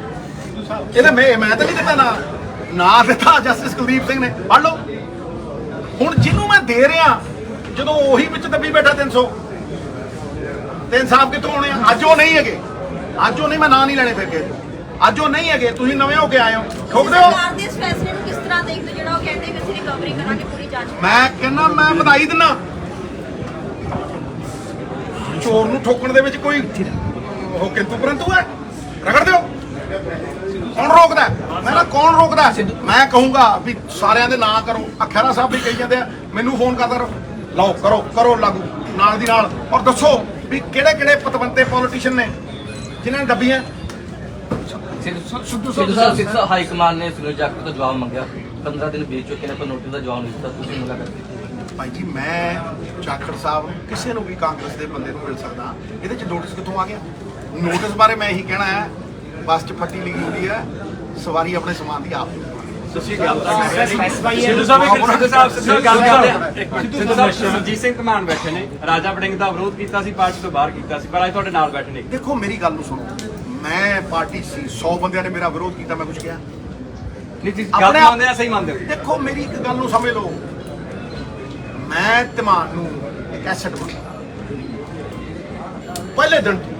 ਇਹਦੇ ਮੈਂ ਤਾਂ ਨਹੀਂ ਦਿੱਤਾ ਨਾਂ ਦਿੱਤਾ ਜਸਟਿਸ ਕੁਲਦੀਪ ਸਿੰਘ ਨੇ। ਪੜ੍ਹ ਲਓ। ਹੁਣ ਜਿਹਨੂੰ ਮੈਂ ਦੇ ਰਿਹਾ ਜਦੋਂ ਉਹੀ ਵਿੱਚ ਦੱਬੀ ਬੈਠਾ 300 ਤੇ ਇਨਸਾਫ ਕਿੱਥੋਂ ਆਉਣੇ ਆ। ਅੱਜ ਉਹ ਨਹੀਂ ਹੈਗੇ, ਅੱਜ ਉਹ ਨਹੀਂ, ਮੈਂ ਨਾਂ ਨਹੀਂ ਲੈਣੇ ਫਿਰ ਕੇ। ਅੱਜ ਉਹ ਨਹੀਂ ਹੈਗੇ, ਤੁਸੀਂ ਨਵੇਂ ਹੋ ਕੇ ਆਏ ਹੋ, ਠੋਕਦੇ ਹੋ। ਸਰਕਾਰ ਦੇ ਇਸ ਫੈਸਲੇ ਨੂੰ ਕਿਸ ਤਰ੍ਹਾਂ ਦੇਖਦੇ ਜਿਹੜਾ ਉਹ ਕਹਿੰਦੇ ਕਿ ਅਸੀਂ ਰਿਕਵਰੀ ਕਰਾਂਗੇ, ਪੂਰੀ ਜਾਂਚ। ਮੈਂ ਕਹਿੰਦਾ ਮੈਂ ਵਧਾਈ ਦਿੰਦਾ। ਚੋਰ ਨੂੰ ਠੋਕਣ ਦੇ ਵਿੱਚ ਕੋਈ ਉਹ ਕਿੰਤੂ ਪਰੰਤੂ ਹੈ। ਰਗੜ ਦਿਓ। ਕੌਣ ਰੋਕਦਾ? ਮੈਂ ਨਾ ਕੌਣ ਰੋਕਦਾ? ਮੈਂ ਕਹੂੰਗਾ ਵੀ ਸਾਰਿਆਂ ਦੇ ਨਾਂ ਕਰੋ। ਖਹਿਰਾ ਸਾਹਿਬ ਵੀ ਕਹੀ ਜਾਂਦੇ ਆ, ਮੈਨੂੰ ਫੋਨ ਕਰਦਾ ਲਓ ਕਰੋ ਲਾਗੂ ਨਾਲ ਦੀ ਨਾਲ। ਔਰ ਦੱਸੋ ਵੀ ਕਿਹੜੇ ਪਤਵੰਤੇ ਪੋਲੀਟੀਸ਼ੀਅਨ ਨੇ ਜਿਨ੍ਹਾਂ ਨੇ ਦੱਬੀਆਂ। ਸਿੱਧੂ ਸਾਹਿਬ ਹਾਈ ਕਮਾਨ ਨੇ ਸੁਨੀਲ ਜਾਖੜ ਤੋਂ ਜਵਾਬ ਮੰਗਿਆ, 15 ਦਿਨ ਬੀਤ ਚੁੱਕੇ ਨੇ ਪਰ ਨੋਟਿਸ ਦਾ ਜਵਾਬ ਨਹੀਂ ਦਿੱਤਾ। ਤੁਸੀਂ ਮੁਲਾਕਾਤ ਕੀਤੀ? ਭਾਈ ਜੀ ਮੈਂ ਜਾਖੜ ਸਾਹਿਬ ਨੂੰ ਕਿਸੇ ਨੂੰ ਵੀ ਕਾਂਗਰਸ ਦੇ ਬੰਦੇ ਨੂੰ ਮਿਲ ਸਕਦਾ। ਇਹਦੇ ਚ ਨੋਟਿਸ ਕਿੱਥੋਂ ਆ ਗਿਆ? ਨੋਟਿਸ ਬਾਰੇ ਮੈਂ ਇਹੀ ਕਹਿਣਾ ਹੈ, ਬੱਸ 'ਚ ਫੱਟੀ ਲਿਖੀ ਹੁੰਦੀ ਹੈ, ਸਵਾਰੀ ਆਪਣੇ ਸਮਾਨ ਦੀ ਆਪ। ਸੁਰਜੀਤ ਸਿੰਘ ਘਮਾਨ ਬੈਠੇ ਨੇ, ਰਾਜਾ ਵੜਿੰਗ ਦਾ ਵਿਰੋਧ ਕੀਤਾ ਸੀ, ਪਾਰਟੀ ਤੋਂ ਬਾਹਰ ਕੀਤਾ ਸੀ, ਪਰ ਅੱਜ ਤੁਹਾਡੇ ਨਾਲ ਬੈਠੇ ਨੇ। ਦੇਖੋ ਮੇਰੀ ਗੱਲ ਨੂੰ ਸੁਣੋ, ਮੈਂ ਪਾਰਟੀ ਸੀ, 100 ਬੰਦਿਆਂ ਨੇ ਮੇਰਾ ਵਿਰੋਧ ਕੀਤਾ, ਮੈਂ ਕੁਝ ਕਿਹਾ ਨਹੀਂ ਜੀ, ਗੱਲ ਮੰਨਦੇ ਆ, ਸਹੀ ਮੰਨਦੇ ਹੋ? ਦੇਖੋ ਮੇਰੀ ਇੱਕ ਗੱਲ ਨੂੰ ਸਮਝ ਲਓ, ਮੈਂ ਧਮਾਨ ਨੂੰ ਇੱਕ ਐਸੈਟ ਬਣਾ ਪਹਿਲੇ ਦਿਨ ਤੋਂ।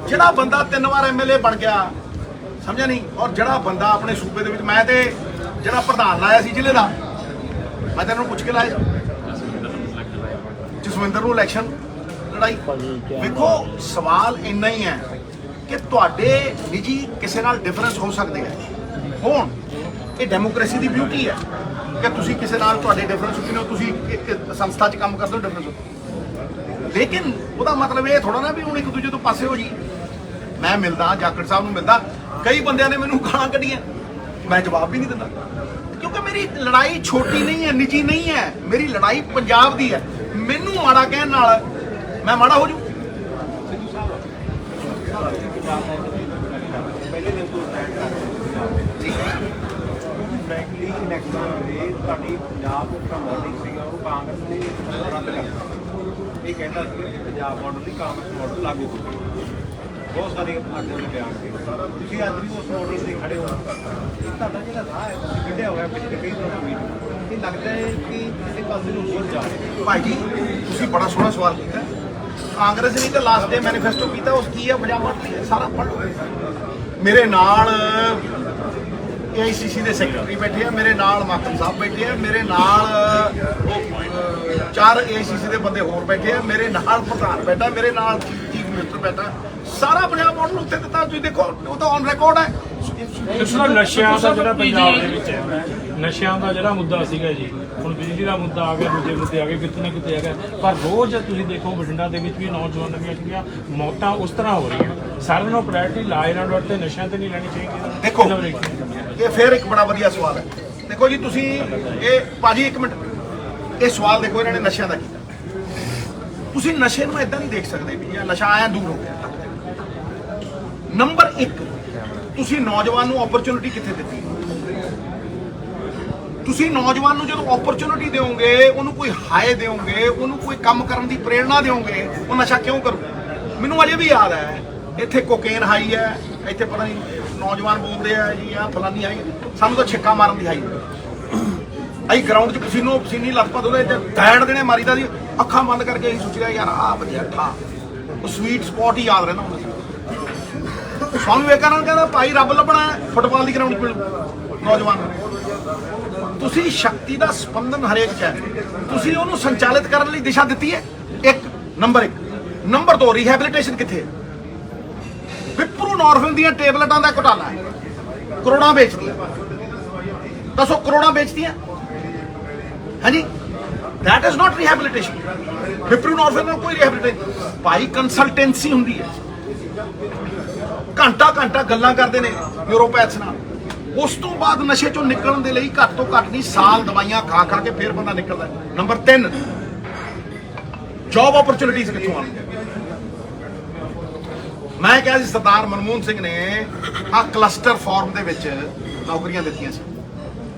ਜਿਹੜਾ ਬੰਦਾ 3 ਵਾਰ ਐਮਐਲਏ ਬਣ ਗਿਆ, ਸਮਝਿਆ ਨਹੀਂ। ਔਰ ਜਿਹੜਾ ਬੰਦਾ ਆਪਣੇ ਸੂਬੇ ਦੇ ਵਿੱਚ, ਮੈਂ ਤੇ ਜਿਹੜਾ ਪ੍ਰਧਾਨ ਲਾਇਆ ਸੀ ਜ਼ਿਲ੍ਹੇ ਦਾ, ਮੈਂ ਤੈਨੂੰ ਪੁੱਛ ਕੇ ਲਾਇਆ ਜਸਵਿੰਦਰ ਨੂੰ ਇਲੈਕਸ਼ਨ ਲੜਾਈ। ਵੇਖੋ ਸਵਾਲ ਇੰਨਾ ਹੀ ਹੈ ਕਿ ਤੁਹਾਡੇ ਨਿੱਜੀ ਕਿਸੇ ਨਾਲ ਡਿਫਰੈਂਸ ਹੋ ਸਕਦੇ ਆ। ਹੁਣ ਇਹ ਡੈਮੋਕ੍ਰੇਸੀ ਦੀ ਬਿਊਟੀ ਹੈ ਕਿ ਤੁਸੀਂ ਕਿਸੇ ਨਾਲ ਤੁਹਾਡੇ ਡਿਫਰੈਂਸ ਹੋ, ਤੁਸੀਂ ਇੱਕ ਸੰਸਥਾ 'ਚ ਕੰਮ ਕਰਦੇ ਹੋ, ਡਿਫਰੈਂਸ ਹੋ। ਲੇਕਿਨ ਉਹਦਾ ਮਤਲਬ ਇਹ ਥੋੜਾ ਨਾ ਵੀ ਹੁਣ ਇੱਕ ਦੂਜੇ ਤੋਂ ਪਾਸੇ ਹੋ ਜੀ। ਮੈਂ ਮਿਲਦਾ ਜਾਖੜ ਸਾਹਿਬ ਨੂੰ ਮਿਲਦਾ, ਕਈ ਬੰਦਿਆਂ ਨੇ ਮੈਨੂੰ ਗਾਲਾਂ ਕੱਢੀਆਂ, ਮੈਂ ਜਵਾਬ ਵੀ ਨਹੀਂ ਦਿੰਦਾ ਕਿਉਂਕਿ ਮੇਰੀ ਲੜਾਈ ਛੋਟੀ ਨਹੀਂ ਹੈ, ਨਿੱਜੀ ਨਹੀਂ ਹੈ। ਮੇਰੀ ਲੜਾਈ ਪੰਜਾਬ ਦੀ ਹੈ। ਮੈਨੂੰ ਮਾੜਾ ਕਹਿਣ ਨਾਲ ਮੈਂ ਮਾੜਾ ਹੋ ਜੂ। ਫ੍ਰੈਂਕਲੀ ਇਲੈਕਸ਼ਨ ਵੇਲੇ ਤੁਹਾਡੀ ਪੰਜਾਬ ਦਾ ਮਾਡਲ ਸੀਗਾ ਉਹ ਕਾਂਗਰਸ ਨੇ ਰੱਦ ਕਰ ਦਿੱਤਾ। ਇਹ ਕਹਿੰਦਾ ਸੀ ਕਿ ਪੰਜਾਬ ਮਾਡਲ ਦੀ ਕਾਂਗਰਸ ਮਾਡਲ ਲਾਗੂ ਹੋਊਗਾ। ਬਹੁਤ ਸਾਰੇ ਆਗੂਆਂ ਨੇ ਬਿਆਨ ਕੀਤੇ। ਤੁਸੀਂ ਅੱਜ ਵੀ ਉਸ ਮਾਡਲ ਤੇ ਖੜੇ ਹੋ। ਤੁਹਾਡਾ ਜਿਹੜਾ ਰਾਹ ਹੈ ਤੁਸੀਂ ਕੱਢਿਆ ਹੋਇਆ ਪਿਛਲੇ ਕਈ ਦਿਨਾਂ ਤੋਂ, ਇਹ ਲੱਗਦਾ ਹੈ ਕਿ ਕਿਸੇ ਪਾਸੇ ਨੂੰ ਹੋਰ ਜਾ ਰਹੇ। ਭਾਈ ਜੀ ਤੁਸੀਂ ਬੜਾ ਸੋਹਣਾ ਸਵਾਲ ਕੀਤਾ। ਕਾਂਗਰਸ ਨੇ ਤਾਂ ਲਾਸਟ ਡੇ ਮੈਨੀਫੈਸਟੋ ਕੀਤਾ, ਉਸ ਕੀ ਹੈ ਪੰਜਾਬ ਮਾਡਲ, ਸਾਰਾ ਪੜ੍ਹ ਲਓ। ਮੇਰੇ ਨਾਲ AICC ਦੇ ਸੈਕਟਰੀ ਬੈਠੇ ਆ, ਮੇਰੇ ਨਾਲ ਮਾਕਮ ਸਾਹਿਬ ਬੈਠੇ ਆ, ਮੇਰੇ ਨਾਲ 4 AICC ਦੇ ਬੰਦੇ ਹੋਰ ਬੈਠੇ ਆ, ਮੇਰੇ ਨਾਲ ਪ੍ਰਧਾਨ ਬੈਠਾ, ਮੇਰੇ ਨਾਲ ਚੀਫ ਮਿਨਿਸਟਰ ਬੈਠਾ। ਸਾਰਾ ਪੰਜਾਬ ਮਾਡਲ ਉੱਤੇ ਦਿੱਤਾ। ਤੁਸੀਂ ਦੇਖੋ ਉਹ ਤਾਂ ਔਨ ਰਿਕਾਰਡ ਹੈ। ਨਸ਼ਿਆਂ ਦਾ ਜਿਹੜਾ ਪੰਜਾਬ ਦੇ ਵਿੱਚ ਹੈ, ਨਸ਼ਿਆਂ ਦਾ ਜਿਹੜਾ ਮੁੱਦਾ ਸੀਗਾ ਜੀ, ਹੁਣ ਬਿਜਲੀ ਦਾ ਮੁੱਦਾ ਆ ਗਿਆ, ਦੂਜੇ ਮੁੱਦੇ ਆ ਗਏ, ਕਿਤੇ ਨਾ ਕਿਤੇ ਹੈਗਾ। ਪਰ ਰੋਜ਼ ਤੁਸੀਂ ਦੇਖੋ ਬਠਿੰਡਾ ਦੇ ਵਿੱਚ ਵੀ ਨੌਜਵਾਨਾਂ ਦੀਆਂ ਜਿਹੜੀਆਂ ਮੌਤਾਂ ਉਸ ਤਰ੍ਹਾਂ ਹੋ ਰਹੀਆਂ। ਸਾਰਿਆਂ ਨੂੰ ਪ੍ਰਾਇੋਰਟੀ ਲਾ ਐਂਡ ਆਰਡਰ ਤੇ ਨਸ਼ਿਆਂ ਤੇ ਨਹੀਂ ਲੈਣੀ ਚਾਹੀਦੀ। ਦੇਖੋ ਇਹ ਫਿਰ ਇੱਕ ਬੜਾ ਵਧੀਆ ਸਵਾਲ ਹੈ। ਦੇਖੋ ਜੀ ਤੁਸੀਂ ਇਹ ਭਾਜੀ ਇੱਕ ਮਿੰਟ, ਇਹ ਸਵਾਲ ਦੇਖੋ ਇਹਨਾਂ ਨੇ ਨਸ਼ਿਆਂ ਦਾ ਕੀਤਾ। ਤੁਸੀਂ ਨਸ਼ੇ ਨੂੰ ਇਦਾਂ ਨਹੀਂ ਦੇਖ ਸਕਦੇ ਵੀ ਇਹ ਨਸ਼ਾ ਆਇਆ ਦੂਰ ਹੋ ਗਿਆ। ਨੰਬਰ 1 ਤੁਸੀਂ ਨੌਜਵਾਨ ਨੂੰ ਓਪਰਚੁਨਿਟੀ ਕਿੱਥੇ ਦਿੱਤੀ? ਤੁਸੀਂ ਨੌਜਵਾਨ ਨੂੰ ਜਦੋਂ ਓਪਰਚੁਨਿਟੀ ਦਿਓਗੇ, ਉਹਨੂੰ ਕੋਈ ਹਾਏ ਦਿਓਗੇ, ਉਹਨੂੰ ਕੋਈ ਕੰਮ ਕਰਨ ਦੀ ਪ੍ਰੇਰਣਾ ਦਿਓਗੇ, ਉਹ ਨਸ਼ਾ ਕਿਉਂ ਕਰੂ? ਮੈਨੂੰ ਅਜੇ ਵੀ ਯਾਦ ਹੈ ਇੱਥੇ ਕੋਕੇਨ ਹਾਈ ਹੈ, ਇੱਥੇ ਪਤਾ ਨਹੀਂ ਨੌਜਵਾਨ ਬੋਲਦੇ ਆ ਜੀ ਆ ਫਲਾਨੀ ਆਈ, ਸਾਨੂੰ ਤਾਂ ਛਿੱਕਾ ਮਾਰਨ ਦੀ ਆਈ। ਅਸੀਂ ਗਰਾਊਂਡ 'ਚ ਪਸੀਨੋ ਪਸੀਨੀ ਲੱਥਪੱਥ ਉਹਦੇ ਤੇ ਗੈਂਡ ਦੇਣੇ ਮਾਰੀਦਾ ਸੀ, ਅੱਖਾਂ ਬੰਦ ਕਰਕੇ ਅਸੀਂ ਸੋਚਿਆ ਯਾਰ ਆਹ ਵਧੀਆ ਠਾ, ਉਹ ਸਵੀਟ ਸਪੌਟ ਹੀ ਯਾਦ ਰਹਿੰਦਾ ਹੁੰਦਾ ਸੀ। ਸਵਾਮੀ ਵਿਵੇਕਾਨੰਦ ਕਹਿੰਦਾ ਭਾਈ ਰੱਬ ਲੱਭਣਾ ਫੁੱਟਬਾਲ ਦੀ ਗਰਾਊਂਡ 'ਚ ਮਿਲੂ ਨੌਜਵਾਨ ਨੂੰ। ਤੁਸੀਂ ਸ਼ਕਤੀ ਦਾ ਸਪੰਦਨ ਹਰੇਕ 'ਚ ਹੈ, ਤੁਸੀਂ ਉਹਨੂੰ ਸੰਚਾਲਿਤ ਕਰਨ ਲਈ ਦਿਸ਼ਾ ਦਿੱਤੀ ਹੈ। ਨੰਬਰ 1। ਨੰਬਰ 2 ਰੀਹੈਬਿਲਿਟੇਸ਼ਨ ਕਿੱਥੇ ਹੈ? ਵਿਪਰੂ ਨੋਰਫਿਨ ਦੀਆਂ ਟੇਬਲੇਟਾਂ ਦਾ ਘੁਟਾਲਾ ਹੈ, ਕਰੋੜਾਂ ਵੇਚਦੀਆਂ। ਦੱਸੋ ਕਰੋੜਾਂ ਵੇਚਦੀਆਂ? ਹਾਂਜੀ, that is not rehabilitation। ਵਿਪਰੂ ਨੋਰਫਿਨ ਨਾਲ ਕੋਈ ਰੀਹੈਬਿਲਿਟੇਸ਼ਨ ਭਾਈ ਕੰਸਲਟੈਂਸੀ ਹੁੰਦੀ ਹੈ, ਘੰਟਾ ਗੱਲਾਂ ਕਰਦੇ ਨੇ ਨਿਊਰੋਪੈਥਸ ਨਾਲ। ਉਸ ਤੋਂ ਬਾਅਦ ਨਸ਼ੇ ਚੋਂ ਨਿਕਲਣ ਦੇ ਲਈ ਘੱਟ ਤੋਂ ਘੱਟ ਨਹੀਂ ਸਾਲ ਦਵਾਈਆਂ ਖਾ ਕੇ ਫਿਰ ਬੰਦਾ ਨਿਕਲਦਾ। ਨੰਬਰ 3 ਜੌਬ ਓਪਰਚੁਨਿਟੀਜ਼ ਕਿੱਥੋਂ ਆਉਂਦੀਆਂ? ਮੈਂ ਕਿਹਾ ਸੀ ਸਰਦਾਰ ਮਨਮੋਹਨ ਸਿੰਘ ਨੇ ਆ ਕਲਸਟਰ ਫਾਰਮ ਦੇ ਵਿੱਚ ਨੌਕਰੀਆਂ ਦਿੱਤੀਆਂ ਸੀ,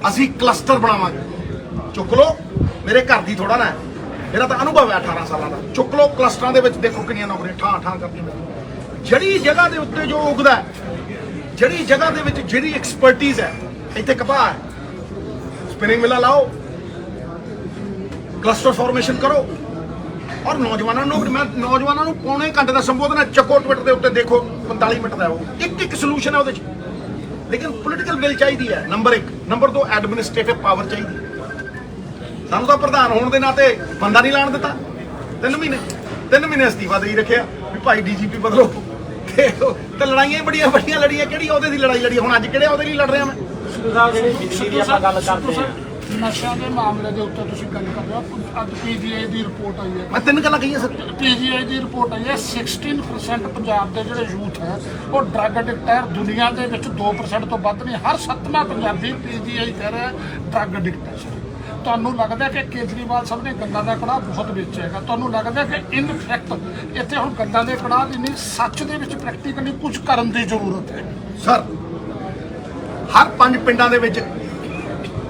ਅਸੀਂ ਕਲਸਟਰ ਬਣਾਵਾਂਗੇ। ਚੁੱਕ ਲਓ, ਮੇਰੇ ਘਰ ਦੀ ਥੋੜਾ ਨਾ, ਮੇਰਾ ਤਾਂ ਅਨੁਭਵ ਹੈ 18 ਸਾਲਾਂ ਦਾ। ਚੁੱਕ ਲਓ ਕਲਸਟਰਾਂ ਦੇ ਵਿੱਚ, ਦੇਖੋ ਕਿੰਨੀਆਂ ਨੌਕਰੀਆਂ ਠਾਂ ਕਰਦੀਆਂ। ਜਿਹੜੀ ਜਗ੍ਹਾ ਦੇ ਉੱਤੇ ਜੋ ਉਗਦਾ, ਜਿਹੜੀ ਜਗ੍ਹਾ ਦੇ ਵਿੱਚ ਜਿਹੜੀ ਐਕਸਪਰਟੀਜ਼ ਹੈ, ਇੱਥੇ ਕਪਾਹ ਹੈ, ਸਪਿਨਿੰਗ ਮਿਲਾਂ ਲਾਓ, ਕਲਸਟਰ ਫਾਰਮੇਸ਼ਨ ਕਰੋ। ਔਰ ਨੌਜਵਾਨਾਂ ਨੂੰ ਪੌਣੇ ਘੰਟੇ ਦਾ ਸੰਬੋਧਨ ਹੈ, ਚੱਕੋ ਟਵਿੱਟਰ ਦੇ ਉੱਤੇ ਦੇਖੋ 45 ਮਿੰਟ ਦਾ, ਉਹ ਇੱਕ ਸੋਲੂਸ਼ਨ ਹੈ ਉਹਦੇ 'ਚ। ਲੇਕਿਨ ਪੋਲੀਟੀਕਲ ਵਿਲ ਚਾਹੀਦੀ ਹੈ, ਨੰਬਰ 1। ਨੰਬਰ 2 ਐਡਮਿਨਿਸਟ੍ਰੇਟਿਵ ਪਾਵਰ ਚਾਹੀਦੀ ਹੈ। ਸਾਨੂੰ ਤਾਂ ਪ੍ਰਧਾਨ ਹੋਣ ਦੇ ਨਾਤੇ ਬੰਦਾ ਨਹੀਂ ਲਾਣ ਦਿੱਤਾ। 3 ਮਹੀਨੇ ਅਸਤੀਫਾ ਦੇ ਹੀ ਰੱਖਿਆ ਵੀ ਭਾਈ ਡੀਜੀਪੀ ਬਦਲੋ, ਤੇ ਲੜਾਈਆਂ ਬੜੀਆਂ ਲੜੀਆਂ। ਕਿਹੜੀ ਉਹਦੇ ਦੀ ਲੜਾਈ ਲੜੀ? ਹੁਣ ਅੱਜ ਕਿਹੜੇ ਉਹਦੇ ਲਈ ਲੜ ਰਿਹਾ ਮੈਂ? ਨਸ਼ਿਆਂ ਦੇ ਮਾਮਲੇ ਦੇ ਉੱਤੇ ਤੁਸੀਂ ਗੱਲ ਕਰ ਰਹੇ ਹੋ। ਅੱਜ ਪੀਜੀਆਈ ਦੀ ਰਿਪੋਰਟ ਆਈ ਹੈ, ਮੈਂ 3 ਗੱਲਾਂ ਕਹੀਆਂ ਸਰ। ਪੀਜੀਆਈ ਦੀ ਰਿਪੋਰਟ ਆਈ ਹੈ 16% ਪੰਜਾਬ ਦੇ ਜਿਹੜੇ ਯੂਥ ਹੈ ਉਹ ਡਰੱਗ ਐਡਿਕਟ ਹੈ। ਦੁਨੀਆ ਦੇ ਵਿੱਚ 2% ਤੋਂ ਵੱਧ ਨਹੀਂ, ਹਰ 7ਵਾਂ ਪੰਜਾਬੀ ਪੀਜੀਆਈ ਕਹਿ ਰਿਹਾ ਡਰੱਗ ਐਡਿਕਟ ਹੈ। ਤੁਹਾਨੂੰ ਲੱਗਦਾ ਕਿ ਕੇਜਰੀਵਾਲ ਸਾਹਿਬ ਨੇ ਗੰਦਾ ਦਾ ਕੜਾਹ ਬਹੁਤ ਵੇਚਿਆ ਹੈਗਾ? ਤੁਹਾਨੂੰ ਲੱਗਦਾ ਕਿ ਇਨ ਫੈਕਟ ਇੱਥੇ ਹੁਣ ਗੰਦਾ ਦੇ ਕੜਾਹ ਦੀ ਨਹੀਂ, ਸੱਚ ਦੇ ਵਿੱਚ ਪ੍ਰੈਕਟੀਕਲੀ ਕੁਝ ਕਰਨ ਦੀ ਜ਼ਰੂਰਤ ਹੈ? ਸਰ, ਹਰ 5 ਪਿੰਡਾਂ ਦੇ ਵਿੱਚ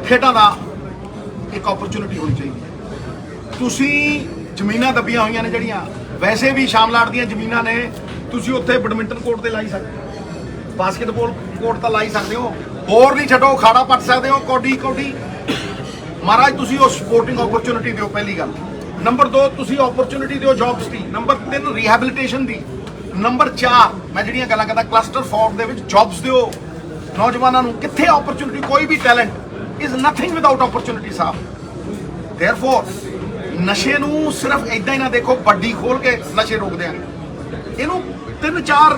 ਖੇਡਾਂ ਦਾ ਇੱਕ ਓਪਰਚੁਨਿਟੀ ਹੋਣੀ ਚਾਹੀਦੀ ਹੈ। ਤੁਸੀਂ ਜ਼ਮੀਨਾਂ ਦੱਬੀਆਂ ਹੋਈਆਂ ਨੇ ਜਿਹੜੀਆਂ, ਵੈਸੇ ਵੀ ਸ਼ਾਮਲਾਟ ਦੀਆਂ ਜ਼ਮੀਨਾਂ ਨੇ, ਤੁਸੀਂ ਉੱਥੇ ਬੈਡਮਿੰਟਨ ਕੋਰਟ ਤੇ ਲਾਈ ਸਕਦੇ ਹੋ, ਬਾਸਕਟਬਾਲ ਕੋਰਟ ਤਾਂ ਲਾਈ ਸਕਦੇ ਹੋ, ਹੋਰ ਨਹੀਂ ਛੱਡੋ ਖਾੜਾ ਪੱਟ ਸਕਦੇ ਹੋ, ਕੌਡੀ ਮਹਾਰਾਜ। ਤੁਸੀਂ ਉਹ ਸਪੋਰਟਿੰਗ ਓਪਰਚੁਨਿਟੀ ਦਿਓ, ਪਹਿਲੀ ਗੱਲ। ਨੰਬਰ 2 ਤੁਸੀਂ ਓਪਰਚੁਨਿਟੀ ਦਿਓ ਜੌਬਸ ਦੀ। ਨੰਬਰ 3 ਰੀਹੈਬਿਲਿਟੇਸ਼ਨ ਦੀ। ਨੰਬਰ 4 ਮੈਂ ਜਿਹੜੀਆਂ ਗੱਲਾਂ ਕਰਦਾ ਕਲਸਟਰ ਫਾਰਮ ਦੇ ਵਿੱਚ ਜੌਬਸ ਦਿਓ ਨੌਜਵਾਨਾਂ ਨੂੰ। ਕਿੱਥੇ ਓਪਰਚੁਨਿਟੀ? ਕੋਈ ਵੀ talent is nothing without opportunity ਸਾਹਿਬ। therefore ਨਸ਼ੇ ਨੂੰ ਸਿਰਫ ਇਦਾਂ ਹੀ ਨਾ ਦੇਖੋ ਵੱਡੀ ਖੋਲ ਕੇ ਨਸ਼ੇ ਰੋਕਦੇ ਆ, ਇਹਨੂੰ 3-4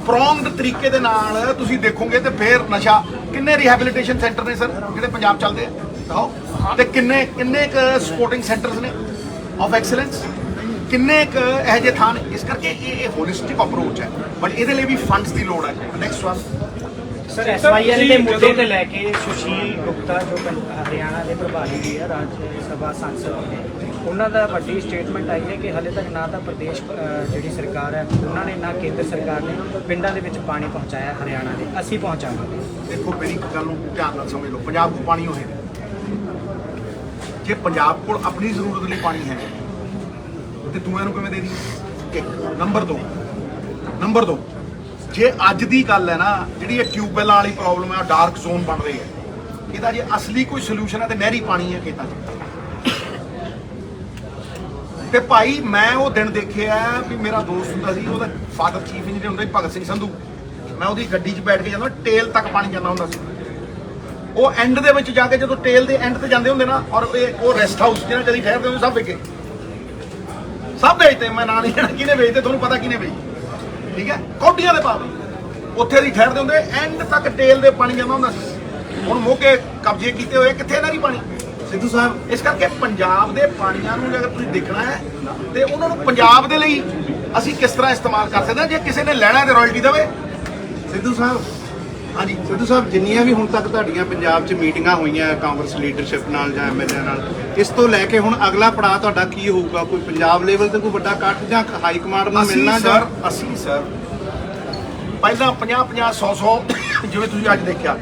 ਪ੍ਰੋਂਗਡ ਤਰੀਕੇ ਦੇ ਨਾਲ ਤੁਸੀਂ ਦੇਖੋਗੇ ਤੇ ਫਿਰ ਨਸ਼ਾ। ਕਿੰਨੇ ਰੀਹੈਬਿਲਿਟੇਸ਼ਨ ਸੈਂਟਰ ਨੇ ਸਰ ਜਿਹੜੇ ਪੰਜਾਬ ਚੱਲਦੇ ਆ? ਕਹੋ। ਤੇ ਕਿੰਨੇ ਸਪੋਰਟਿੰਗ ਸੈਂਟਰਸ ਨੇ ਆਫ ਐਕਸਲੈਂਸ? ਕਿੰਨੇ ਇਹੋ ਜਿਹੇ ਥਾਂ ਨੇ? ਇਸ ਕਰਕੇ ਇਹ ਹੋਲਿਸਟਿਕ ਅਪਰੋਚ ਹੈ, ਬਟ ਇਹਦੇ ਲਈ ਵੀ ਫੰਡਸ ਦੀ ਲੋੜ ਹੈ। ਨੈਕਸਟ ਵਨ ਸਰ, SYL ਦੇ ਮੁੱਦੇ ਤੇ ਲੈ ਕੇ ਸੁਸ਼ੀਲ ਗੁਪਤਾ ਜੋ ਹਰਿਆਣਾ ਦੇ ਪ੍ਰਭਾਰੀ ਵੀ ਹੈ, ਰਾਜ ਸਭਾ ਸੰਸਦ ਨੇ, ਉਹਨਾਂ ਦਾ ਵੱਡੀ ਸਟੇਟਮੈਂਟ ਆਈ ਹੈ ਕਿ ਹਾਲੇ ਤੱਕ ਨਾ ਤਾਂ ਪ੍ਰਦੇਸ਼ ਜਿਹੜੀ ਸਰਕਾਰ ਹੈ ਉਹਨਾਂ ਨੇ ਨਾ ਕੇਂਦਰ ਸਰਕਾਰ ਨੇ ਪਿੰਡਾਂ ਦੇ ਵਿੱਚ ਪਾਣੀ ਪਹੁੰਚਾਇਆ ਹਰਿਆਣਾ ਦੇ। ਅਸੀਂ ਪਹੁੰਚਾਵਾਂਗੇ। ਦੇਖੋ ਮੇਰੀ ਇੱਕ ਗੱਲ ਨੂੰ ਧਿਆਨ ਨਾਲ ਸਮਝ ਲਓ, ਪੰਜਾਬ ਕੋਲ ਪਾਣੀ ਹੋਏ, ਜੇ ਪੰਜਾਬ ਕੋਲ ਆਪਣੀ ਜ਼ਰੂਰਤ ਲਈ ਪਾਣੀ ਹੈ ਤੇ ਤੂੰ ਇਹਨੂੰ ਕਿਵੇਂ ਦੇ ਦੀ? ਨੰਬਰ 2 ਜੇ ਅੱਜ ਦੀ ਗੱਲ ਹੈ ਨਾ, ਜਿਹੜੀ ਇਹ ਟਿਊਬਵੈਲਾਂ ਵਾਲੀ ਪ੍ਰੋਬਲਮ ਹੈ, ਡਾਰਕ ਜ਼ੋਨ ਬਣ ਰਹੀ ਹੈ, ਇਹਦਾ ਜੇ ਅਸਲੀ ਕੋਈ ਸੋਲੂਸ਼ਨ ਹੈ ਤੇ ਨਹਿਰੀ ਪਾਣੀ ਹੈ ਖੇਤਾਂ 'ਚ। ਤੇ ਭਾਈ ਮੈਂ ਉਹ ਦਿਨ ਦੇਖਿਆ ਵੀ ਮੇਰਾ ਦੋਸਤ ਹੁੰਦਾ ਸੀ, ਉਹਦਾ ਫਾਦਰ ਚੀਫ ਇੰਜੀਨੀਅਰ ਹੁੰਦਾ ਸੀ ਭਗਤ ਸਿੰਘ ਸੰਧੂ। ਮੈਂ ਉਹਦੀ ਗੱਡੀ 'ਚ ਬੈਠ ਕੇ ਜਾਂਦਾ, ਟੇਲ ਤੱਕ ਪਾਣੀ ਜਾਂਦਾ ਹੁੰਦਾ ਸੀ। ਉਹ ਐਂਡ ਦੇ ਵਿੱਚ ਜਾ ਕੇ ਜਦੋਂ ਟੇਲ ਦੇ ਐਂਡ ਤੇ ਜਾਂਦੇ ਹੁੰਦੇ ਨਾ, ਔਰ ਉਹ ਰੈਸਟ ਹਾਊਸ ਜਿਹਨਾਂ ਕਦੀ ਠਹਿਰਦੇ ਹੁੰਦੇ ਸਭ ਵਿਕੇ, ਸਭ ਵੇਚਦੇ। ਮੈਂ ਨਾਂ ਨਹੀਂ ਲੈਣਾ ਕਿਹਨੇ ਵੇਚਦੇ, ਤੁਹਾਨੂੰ ਪਤਾ ਕਿਹਨੇ ਵੇਚਦੇ, ਠੀਕ ਹੈ? ਕੌਡੀਆਂ ਦੇ ਭਾਅ ਉੱਥੇ ਦੀ ਠਹਿਰਦੇ ਹੁੰਦੇ, ਐਂਡ ਤੱਕ ਟੇਲ ਦੇ ਪਾਣੀ ਜਾਂਦਾ ਹੁੰਦਾ ਸੀ। ਹੁਣ ਮੋਗੇ ਕਬਜ਼ੇ ਕੀਤੇ ਹੋਏ, ਕਿੱਥੇ ਨਾ ਨਹੀਂ ਪਾਣੀ ਸਿੱਧੂ ਸਾਹਿਬ। ਇਸ ਕਰਕੇ ਪੰਜਾਬ ਦੇ ਪਾਣੀਆਂ ਨੂੰ ਅਗਰ ਤੁਸੀਂ ਦੇਖਣਾ ਹੈ ਤੇ ਉਹਨਾਂ ਨੂੰ ਪੰਜਾਬ ਦੇ ਲਈ ਅਸੀਂ ਕਿਸ ਤਰ੍ਹਾਂ ਇਸਤੇਮਾਲ ਕਰ ਸਕਦੇ ਹਾਂ। ਜੇ ਕਿਸੇ ਨੇ ਲੈਣਾ ਤੇ ਰਾਇਲਟੀ ਦੇਵੇ। ਸਿੱਧੂ ਸਾਹਿਬ, ਹਾਂਜੀ ਸਿੱਧੂ ਸਾਹਿਬ, ਜਿੰਨੀਆਂ ਵੀ ਹੁਣ ਤੱਕ ਤੁਹਾਡੀਆਂ ਪੰਜਾਬ 'ਚ ਮੀਟਿੰਗਾਂ ਹੋਈਆਂ ਕਾਂਗਰਸ ਲੀਡਰਸ਼ਿਪ ਨਾਲ ਜਾਂ MLA ਨਾਲ, ਇਸ ਤੋਂ ਲੈ ਕੇ ਹੁਣ ਅਗਲਾ ਪੜਾਅ ਤੁਹਾਡਾ ਕੀ ਹੋਊਗਾ? ਕੋਈ ਪੰਜਾਬ ਲੈਵਲ ਤੇ ਕੋਈ ਵੱਡਾ ਇਕੱਠ ਜਾਂ ਹਾਈ ਕਮਾਂਡ ਨਾਲ ਮਿਲਣਾ? ਅਸੀਂ ਸਰ ਪਹਿਲਾਂ 50-50, 100-100 ਜਿਵੇਂ ਤੁਸੀਂ ਅੱਜ ਦੇਖਿਆ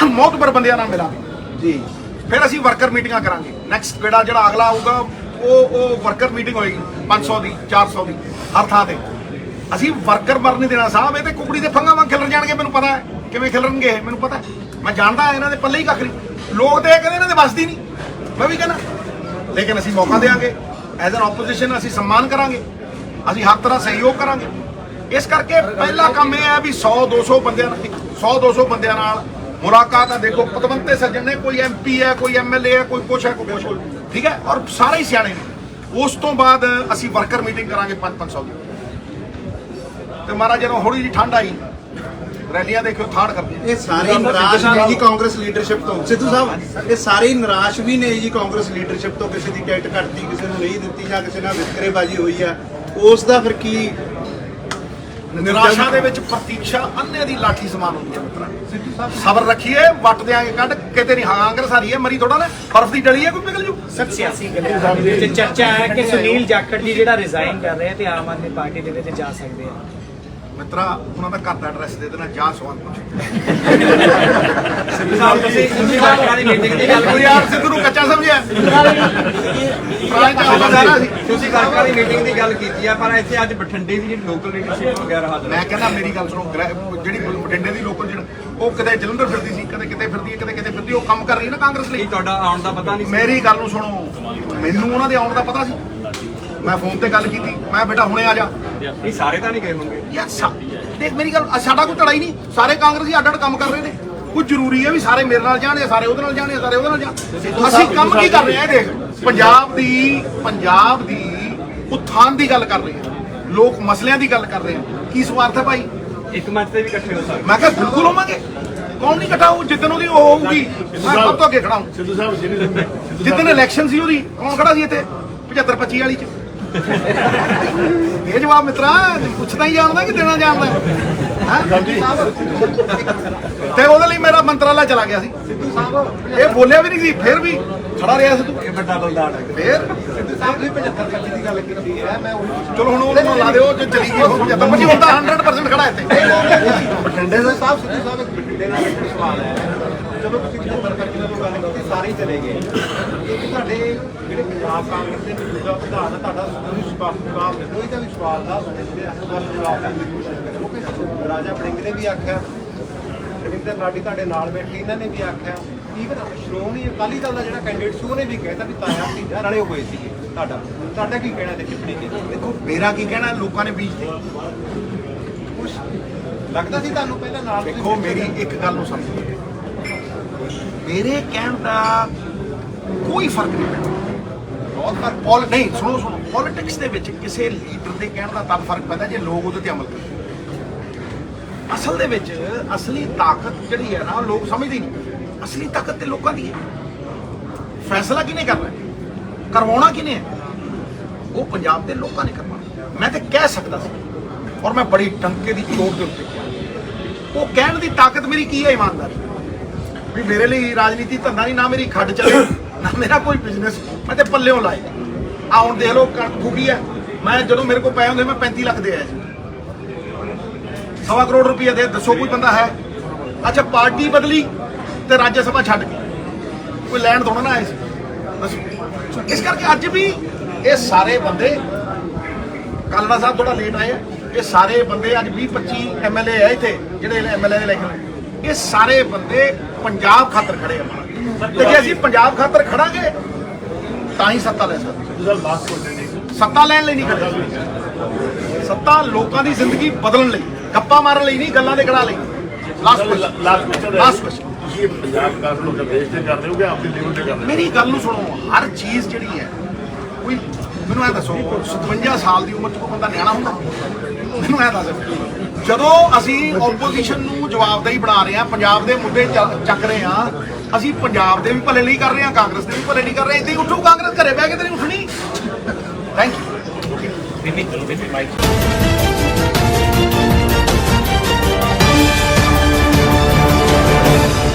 ਮੋਹਤਬਰ ਬੰਦਿਆਂ ਨਾਲ ਮਿਲਾਂਗੇ ਜੀ। ਫਿਰ ਅਸੀਂ ਵਰਕਰ ਮੀਟਿੰਗਾਂ ਕਰਾਂਗੇ। ਨੈਕਸਟ ਗੇੜਾ ਜਿਹੜਾ ਅਗਲਾ ਆਊਗਾ ਉਹ ਵਰਕਰ ਮੀਟਿੰਗ ਹੋਏਗੀ 500 ਦੀ, 400 ਦੀ, ਹਰ ਥਾਂ ਤੇ। ਅਸੀਂ ਵਰਕਰ ਮਰ ਨਹੀਂ ਦੇਣਾ ਸਾਹਿਬ। ਇਹ ਤੇ ਕੁਕੜੀ ਦੇ ਫੰਗਾ ਵਾਂਗ ਖਿਲਰ ਜਾਣਗੇ, ਮੈਨੂੰ ਪਤਾ ਹੈ ਕਿਵੇਂ ਖਿਲਰਨਗੇ ਇਹ, ਮੈਨੂੰ ਪਤਾ ਹੈ। ਮੈਂ ਜਾਣਦਾ ਇਹਨਾਂ ਦੇ ਪੱਲੇ ਹੀ ਕੱਖ ਨਹੀਂ। ਲੋਕ ਤੇ ਇਹ ਕਹਿੰਦੇ ਇਹਨਾਂ ਦੇ ਵੱਸਦੀ ਨਹੀਂ, ਮੈਂ ਵੀ ਕਹਿੰਦਾ, ਲੇਕਿਨ ਅਸੀਂ ਮੌਕਾ ਦੇਵਾਂਗੇ। ਐਜ਼ ਐਨ ਆਪੋਜੀਸ਼ਨ ਅਸੀਂ ਸਨਮਾਨ ਕਰਾਂਗੇ, ਅਸੀਂ ਹਰ ਤਰ੍ਹਾਂ ਸਹਿਯੋਗ ਕਰਾਂਗੇ। ਇਸ ਕਰਕੇ ਪਹਿਲਾ ਕੰਮ ਇਹ ਹੈ ਵੀ 100-200 ਬੰਦਿਆਂ ਨਾਲ ਮੁਲਾਕਾਤ ਆ। ਦੇਖੋ ਪਤਵੰਤੇ ਸੱਜਣ ਨੇ, ਕੋਈ MP ਹੈ, ਕੋਈ MLA ਹੈ, ਕੋਈ ਕੁਛ ਹੈ, ਕੋਈ ਕੁਛ, ਠੀਕ ਹੈ, ਔਰ ਸਾਰੇ ਹੀ ਸਿਆਣੇ ਨੇ। ਉਸ ਤੋਂ ਬਾਅਦ ਅਸੀਂ ਵਰਕਰ ਮੀਟਿੰਗ ਕਰਾਂਗੇ 500 ਦੀ। ਤੇ ਮਹਾਰਾਜ ਜਦੋਂ ਥੋੜੀ ਜਿਹੀ ਠੰਡ ਆਈ, ਰੈਲੀਆਂ ਦੇਖਿਓ ਥਾੜ ਕਰਦੇ ਇਹ ਸਾਰੇ ਨਿਰਾਸ਼ ਨੇ ਜੀ ਕਾਂਗਰਸ ਲੀਡਰਸ਼ਿਪ ਤੋਂ। ਸਿੱਧੂ ਸਾਹਿਬ, ਇਹ ਸਾਰੇ ਨਿਰਾਸ਼ ਵੀ ਨੇ ਜੀ ਕਾਂਗਰਸ ਲੀਡਰਸ਼ਿਪ ਤੋਂ। ਕਿਸੇ ਦੀ ਟਿਕਟ ਘਟਦੀ, ਕਿਸੇ ਨੂੰ ਨਹੀਂ ਦਿੱਤੀ, ਜਾਂ ਕਿਸੇ ਨਾਲ ਵਿਤਕਰੇਬਾਜ਼ੀ ਹੋਈ ਹੈ, ਉਸ ਦਾ ਫਿਰ ਕੀ? ਨਿਰਾਸ਼ਾ ਦੇ ਵਿੱਚ ਪ੍ਰਤੀਕਸ਼ਾ ਅੰਨੇ ਦੀ ਲਾਠੀ ਸਮਾਨ ਹੁੰਦੀ ਹੈ ਮਿੱਤਰਾ। ਸਬਰ ਰੱਖੀਏ, ਵੱਟ ਦਿਆਂਗੇ ਕੱਢ। ਕਿਤੇ ਨਹੀਂ ਕਾਂਗਰਸ ਹਾਰੀ ਹੈ, ਮਰੀ ਥੋੜਾ ਨਾ, ਬਰਫ਼ ਦੀ ਡਲੀ ਹੈ, ਕੋਈ ਪਿਘਲ ਜੂ। ਸਰ ਸਿਆਸੀ ਗੱਲਾਂ ਦੇ ਵਿੱਚ ਚਰਚਾ ਹੈ ਕਿ ਸੁਨੀਲ ਜਾਖੜ ਜੀ ਜਿਹੜਾ ਰਿਜ਼ਾਈਨ ਕਰ ਰਹੇ ਤੇ ਆਮ ਆਦਮੀ ਪਾਰਟੀ ਦੇ ਵਿੱਚ ਜਾ ਸਕਦੇ ਆ। ਮਿੱਤਰਾ ਉਹਨਾਂ ਦਾ ਘਰ ਦਾ ਐਡਰੈਸ ਦੇ ਦੇਣਾ, ਜਾ ਸਵਾਲ ਪੁੱਛ। ਤੁਸੀਂ ਵਰਕਰਾਂ ਦੀ ਮੀਟਿੰਗ ਦੀ ਗੱਲ ਕੋਈ ਯਾਰ ਸਿੱਧੂ ਨੂੰ ਕੱਚਾ ਸਮਝਿਆ। ਤੁਸੀਂ ਵਰਕਰਾਂ ਦੀ ਮੀਟਿੰਗ ਦੀ ਗੱਲ ਕੀਤੀ ਆ, ਪਰ ਇੱਥੇ ਅੱਜ ਬਠਿੰਡੇ ਦੀ ਜਿਹੜੀ ਲੋਕਲ ਲੀਡਰਸ਼ਿਪ ਵਗੈਰਾ ਹਾਜ਼ਰ ਮੈਂ ਕਹਿੰਦਾ ਮੇਰੀ ਗੱਲ ਸੁਣੋ, ਜਿਹੜੀ ਬਠਿੰਡੇ ਦੀ ਲੋਕਲ ਜਿਹੜਾ ਉਹ ਕਿਤੇ ਜਲੰਧਰ ਫਿਰਦੀ ਸੀ, ਕਦੇ ਕਿਤੇ ਫਿਰਦੀ ਹੈ, ਕਦੇ ਕਿਤੇ ਫਿਰਦੀ, ਉਹ ਕੰਮ ਕਰ ਰਹੀ ਹੈ ਨਾ ਕਾਂਗਰਸ ਲਈ। ਤੁਹਾਡਾ ਆਉਣ ਦਾ ਪਤਾ ਨਹੀਂ ਸੀ? ਮੇਰੀ ਗੱਲ ਨੂੰ ਸੁਣੋ, ਮੈਨੂੰ ਉਹਨਾਂ ਦੇ ਆਉਣ ਦਾ ਪਤਾ ਸੀ। ਮੈਂ ਫੋਨ ਤੇ ਗੱਲ ਕੀਤੀ, ਮੈਂ ਬੇਟਾ ਹੁਣੇ ਆ ਜਾ। ਨਹੀਂ ਸਾਰੇ ਤਾਂ ਨਹੀਂ ਗਏ ਹੋਣਗੇ ਯਾਰ ਦੇਖ ਮੇਰੀ ਗੱਲ, ਸਾਡਾ ਕੋਈ ਧੜਾ ਹੀ ਨਹੀਂ। ਸਾਰੇ ਕਾਂਗਰਸੀ ਅੱਡ ਅੱਡ ਕੰਮ ਕਰ ਰਹੇ ਨੇ। ਕੋਈ ਜ਼ਰੂਰੀ ਹੈ ਵੀ ਸਾਰੇ ਮੇਰੇ ਨਾਲ ਜਾਣ ਜਾਂ ਸਾਰੇ ਉਹਦੇ ਨਾਲ ਜਾਣ ਜਾਂ ਸਾਰੇ ਉਹਦੇ ਨਾਲ ਜਾਣ। ਅਸੀਂ ਕੰਮ ਕੀ ਕਰ ਰਹੇ ਹਾਂ? ਦੇਖ, ਪੰਜਾਬ ਦੀ ਉਥਾਨ ਦੀ ਗੱਲ ਕਰ ਰਹੇ ਹਾਂ, ਲੋਕ ਮਸਲਿਆਂ ਦੀ ਗੱਲ ਕਰ ਰਹੇ ਹਾਂ। ਕੀ ਸਵਾਰਥ ਹੈ ਭਾਈ? ਇੱਕ ਮੰਚ ਤੇ ਵੀ ਇਕੱਠੇ ਹੋ ਸਕਦੇ। ਮੈਂ ਕਿਹਾ ਬਿਲਕੁਲ ਹੋਵਾਂਗੇ। ਕੌਣ ਨਹੀਂ ਇਕੱਠਾ ਹੋਊ? ਜਿੱਦਣ ਉਹਦੀ ਉਹ ਹੋਊਗੀ ਮੈਂ ਸਭ ਤੋਂ ਅੱਗੇ ਖੜਾ ਹੂੰ। ਸਿੱਧੂ ਸਾਹਿਬ ਜਿੱਦਣ ਇਲੈਕਸ਼ਨ ਸੀ ਉਹਦੀ, ਕੌਣ ਖੜਾ ਸੀ ਇੱਥੇ 75-25 ਵਾਲੀ ਚ? ਇਹ ਜਵਾਬ ਮਿੱਤਰਾ ਪੁੱਛਦਾ ਹੀ ਜਾਣਦਾ ਕਿ ਦੇਣਾ ਜਾਣਦਾ ਹੈ? ਤੇ ਉਹਦੇ ਲਈ ਮੇਰਾ ਮੰਤਰਾਲਾ ਚਲਾ ਗਿਆ ਸੀ। ਸਿੱਧੂ ਸਾਹਿਬ ਇਹ ਬੋਲਿਆ ਵੀ ਨਹੀਂ ਸੀ, ਫਿਰ ਵੀ ਖੜਾ ਰਿਹਾ ਸਿੱਧੂ। ਇਹ ਵੱਡਾ ਬਲਦਾਨ ਹੈ। ਫਿਰ ਸਿੱਧੂ ਸਾਹਿਬ ਤੁਸੀਂ 75-25 ਦੀ ਗੱਲ ਕੀਤੀ ਹੈ, ਮੈਂ ਉਹ ਚਲੋ ਹੁਣ ਉਹਨੂੰ ਲਾ ਦਿਓ, ਜੇ ਚਲੀ ਗਈ ਉਹ 75-25 ਹੁਣ ਤਾਂ 100% ਖੜਾ ਇੱਥੇ। ਬਠਿੰਡੇ ਦੇ ਸਾਹਿਬ, ਸਿੱਧੂ ਸਾਹਿਬ ਇੱਕ ਬਠਿੰਡੇ ਨਾਲ ਇੱਕ ਸਵਾਲ ਹੈ। ਜਦੋਂ ਤੁਸੀਂ 75-25 ਤੋਂ ਗੱਲ ਕੀਤੀ, ਸਾਰੇ ਹੀ ਚਲੇ ਗਏ। ਇੱਕ ਤੁਹਾਡੇ ਜਿਹੜੇ ਪੰਜਾਬ ਕਾਂਗਰਸ ਦੇ ਮੌਜੂਦਾ ਪ੍ਰਧਾਨ ਆ, ਤੁਹਾਡਾ ਕੋਈ ਸਪਸ਼ਟ ਜਵਾਬ ਨਹੀਂ, ਕੋਈ ਤਾਂ ਵੀ ਸਵਾਲ ਦਾ ਸਪਸ਼ਟ ਜਵਾਬ ਦੇਣ ਦੀ ਕੋਸ਼ਿਸ਼ ਕਰੋ। ਕਿਉਂਕਿ ਰਾਜਾ ਵੜਿੰਗ ਨੇ ਵੀ ਆਖਿਆ, ਰਵਿੰਦਰ ਲਾਡੀ ਤੁਹਾਡੇ ਨਾਲ ਬੈਠੇ, ਇਹਨਾਂ ਨੇ ਵੀ ਆਖਿਆ, ਈਵਨ ਸ਼੍ਰੋਮਣੀ ਅਕਾਲੀ ਦਲ ਦਾ ਜਿਹੜਾ ਕੈਂਡੀਡੇਟ ਸੀ ਉਹਨੇ ਵੀ ਕਹਿਤਾ ਵੀ ਤਾਇਆ ਭਤੀਜਾ ਰਲੇ ਹੋਏ ਸੀਗੇ। ਤੁਹਾਡਾ ਕੀ ਕਹਿਣਾ ਤੇ ਟਿੱਪਣੀ ਕੀ? ਦੇਖੋ ਮੇਰਾ ਕੀ ਕਹਿਣਾ, ਲੋਕਾਂ ਨੇ ਬੀਜ ਤੇ ਕੁਛ ਲੱਗਦਾ ਸੀ ਤੁਹਾਨੂੰ ਪਹਿਲਾਂ ਨਾਲ? ਦੇਖੋ ਮੇਰੀ ਇੱਕ ਗੱਲ ਨੂੰ ਸਮਝੋ, ਮੇਰੇ ਕਹਿਣ ਦਾ ਕੋਈ ਫਰਕ ਨਹੀਂ ਪੈਂਦਾ। ਬਹੁਤ ਫਰਕ ਨਹੀਂ, ਸੁਣੋ ਪੋਲਿਟਿਕਸ ਦੇ ਵਿੱਚ ਕਿਸੇ ਲੀਡਰ ਦੇ ਕਹਿਣ ਦਾ ਤਦ ਫਰਕ ਪੈਂਦਾ ਜੇ ਲੋਕ ਉਹਦੇ ਤੇ ਅਮਲ ਕਰਨ। ਅਸਲ ਦੇ ਵਿੱਚ ਅਸਲੀ ਤਾਕਤ ਜਿਹੜੀ ਹੈ ਨਾ, ਲੋਕ ਸਮਝਦੇ ਨਹੀਂ। ਅਸਲੀ ਤਾਕਤ ਤੇ ਲੋਕਾਂ ਦੀ ਹੈ। ਫੈਸਲਾ ਕਿਹਨੇ ਕਰਨਾ ਹੈ, ਕਰਵਾਉਣਾ ਕਿਹਨੇ ਹੈ, ਉਹ ਪੰਜਾਬ ਦੇ ਲੋਕਾਂ ਨੇ ਕਰਵਾਉਣਾ। ਮੈਂ ਤੇ ਕਹਿ ਸਕਦਾ ਸੀ, ਔਰ ਮੈਂ ਬੜੀ ਟੰਕੇ ਦੀ ਚੋਟ ਦੇ ਉੱਤੇ ਕਿਹਾ। ਉਹ ਕਹਿਣ ਦੀ ਤਾਕਤ ਮੇਰੀ ਕੀ ਹੈ? ਇਮਾਨਦਾਰੀ। ਵੀ ਮੇਰੇ ਲਈ ਰਾਜਨੀਤੀ ਧੰਦਾ ਨਹੀਂ, ਨਾ ਮੇਰੀ ਖੱਡ ਚੱਲੇ, ਨਾ ਮੇਰਾ ਕੋਈ ਬਿਜ਼ਨਸ। ਮੈਂ ਤੇ ਪੱਲਿਓਂ ਲਾਏ। ਆ ਹੁਣ ਦੇਖ ਲਓ ਕਣਕ ਫੂਕੀ ਹੈ। ਮੈਂ ਜਦੋਂ ਮੇਰੇ ਕੋਲ ਪਏ ਹੁੰਦੇ ਮੈਂ 35 ਲੱਖ ਦੇ ਆਇਆ ਸੀ। 1.25 ਕਰੋੜ ਰੁਪਏ ਦੇ, ਦੱਸੋ ਕੋਈ ਬੰਦਾ ਹੈ? ਅੱਛਾ ਪਾਰਟੀ ਬਦਲੀ ਤੇ ਰਾਜ ਸਭਾ ਛੱਡ ਕੇ ਕੋਈ ਲੈਣ ਥੋੜਾ ਨਾ ਆਏ ਸੀ, ਦੱਸੋ। ਇਸ ਕਰਕੇ ਅੱਜ ਵੀ ਇਹ ਸਾਰੇ ਬੰਦੇ, ਕਾਲੜਾ ਸਾਹਿਬ ਥੋੜਾ ਲੇਟ ਆਏ, ਇਹ ਸਾਰੇ ਬੰਦੇ ਅੱਜ 20-25 MLA ਹੈ ਇੱਥੇ, ਜਿਹੜੇ MLA ਦੇ ਇਲੈਕਸ਼ਨ, ਇਹ ਸਾਰੇ ਬੰਦੇ ਪੰਜਾਬ ਖਾਤਰ ਖੜੇ ਆ। ਤੇ ਜੇ ਅਸੀਂ ਪੰਜਾਬ ਖਾਤਰ ਖੜਾਂਗੇ ਤਾਂ ਹੀ ਸੱਤਾ ਲੈ ਸਕਦੇ। ਸੱਤਾ ਲੈਣ ਲਈ ਨਹੀਂ ਖੜੇ। ਸੱਤਾ ਲੋਕਾਂ ਦੀ ਜ਼ਿੰਦਗੀ ਬਦਲਣ ਲਈ, ਗੱਪਾਂ ਮਾਰਨ ਲਈ ਨਹੀਂ, ਗੱਲਾਂ ਦੇ ਕੜਾ ਲਈ। ਲਾਸਟ ਕੁਐਸਚਨ, ਤੁਸੀਂ ਪੰਜਾਬ ਵਿਕਾਸ ਨੂੰ ਦੇਸ਼ ਤੇ ਕਰ ਰਹੇ ਹੋ ਕਿ ਆਪਣੀ ਲੈਵਲ ਤੇ ਕਰ ਰਹੇ ਹੋ? ਮੇਰੀ ਗੱਲ ਨੂੰ ਸੁਣੋ, ਹਰ ਚੀਜ਼ ਜਿਹੜੀ ਹੈ, ਕੋਈ ਮੈਨੂੰ ਇਹ ਦੱਸੋ 57 ਸਾਲ ਦੀ ਉਮਰ 'ਚ ਕੋਈ ਬੰਦਾ ਨਿਆਣਾ ਹੁੰਦਾ? ਮੈਨੂੰ ਇਹ ਦੱਸ। ਜਦੋਂ ਅਸੀਂ ਆਪੋਜੀਸ਼ਨ ਨੂੰ ਜਵਾਬਦੇਹੀ ਬਣਾ ਰਹੇ ਹਾਂ, ਪੰਜਾਬ ਦੇ ਮੁੱਦੇ ਚੱਕ ਰਹੇ ਹਾਂ, ਅਸੀਂ ਪੰਜਾਬ ਦੇ ਵੀ ਭਲੇ ਲਈ ਕਰ ਰਹੇ ਹਾਂ, ਕਾਂਗਰਸ ਦੇ ਵੀ ਭਲੇ ਲਈ ਕਰ ਰਹੇ ਹਾਂ। ਇੱਦਾਂ ਹੀ ਉੱਠੂ ਕਾਂਗਰਸ, ਘਰੇ ਬਹਿ ਕੇ ਤੇ ਨਹੀਂ ਉੱਠਣੀ। Thank you.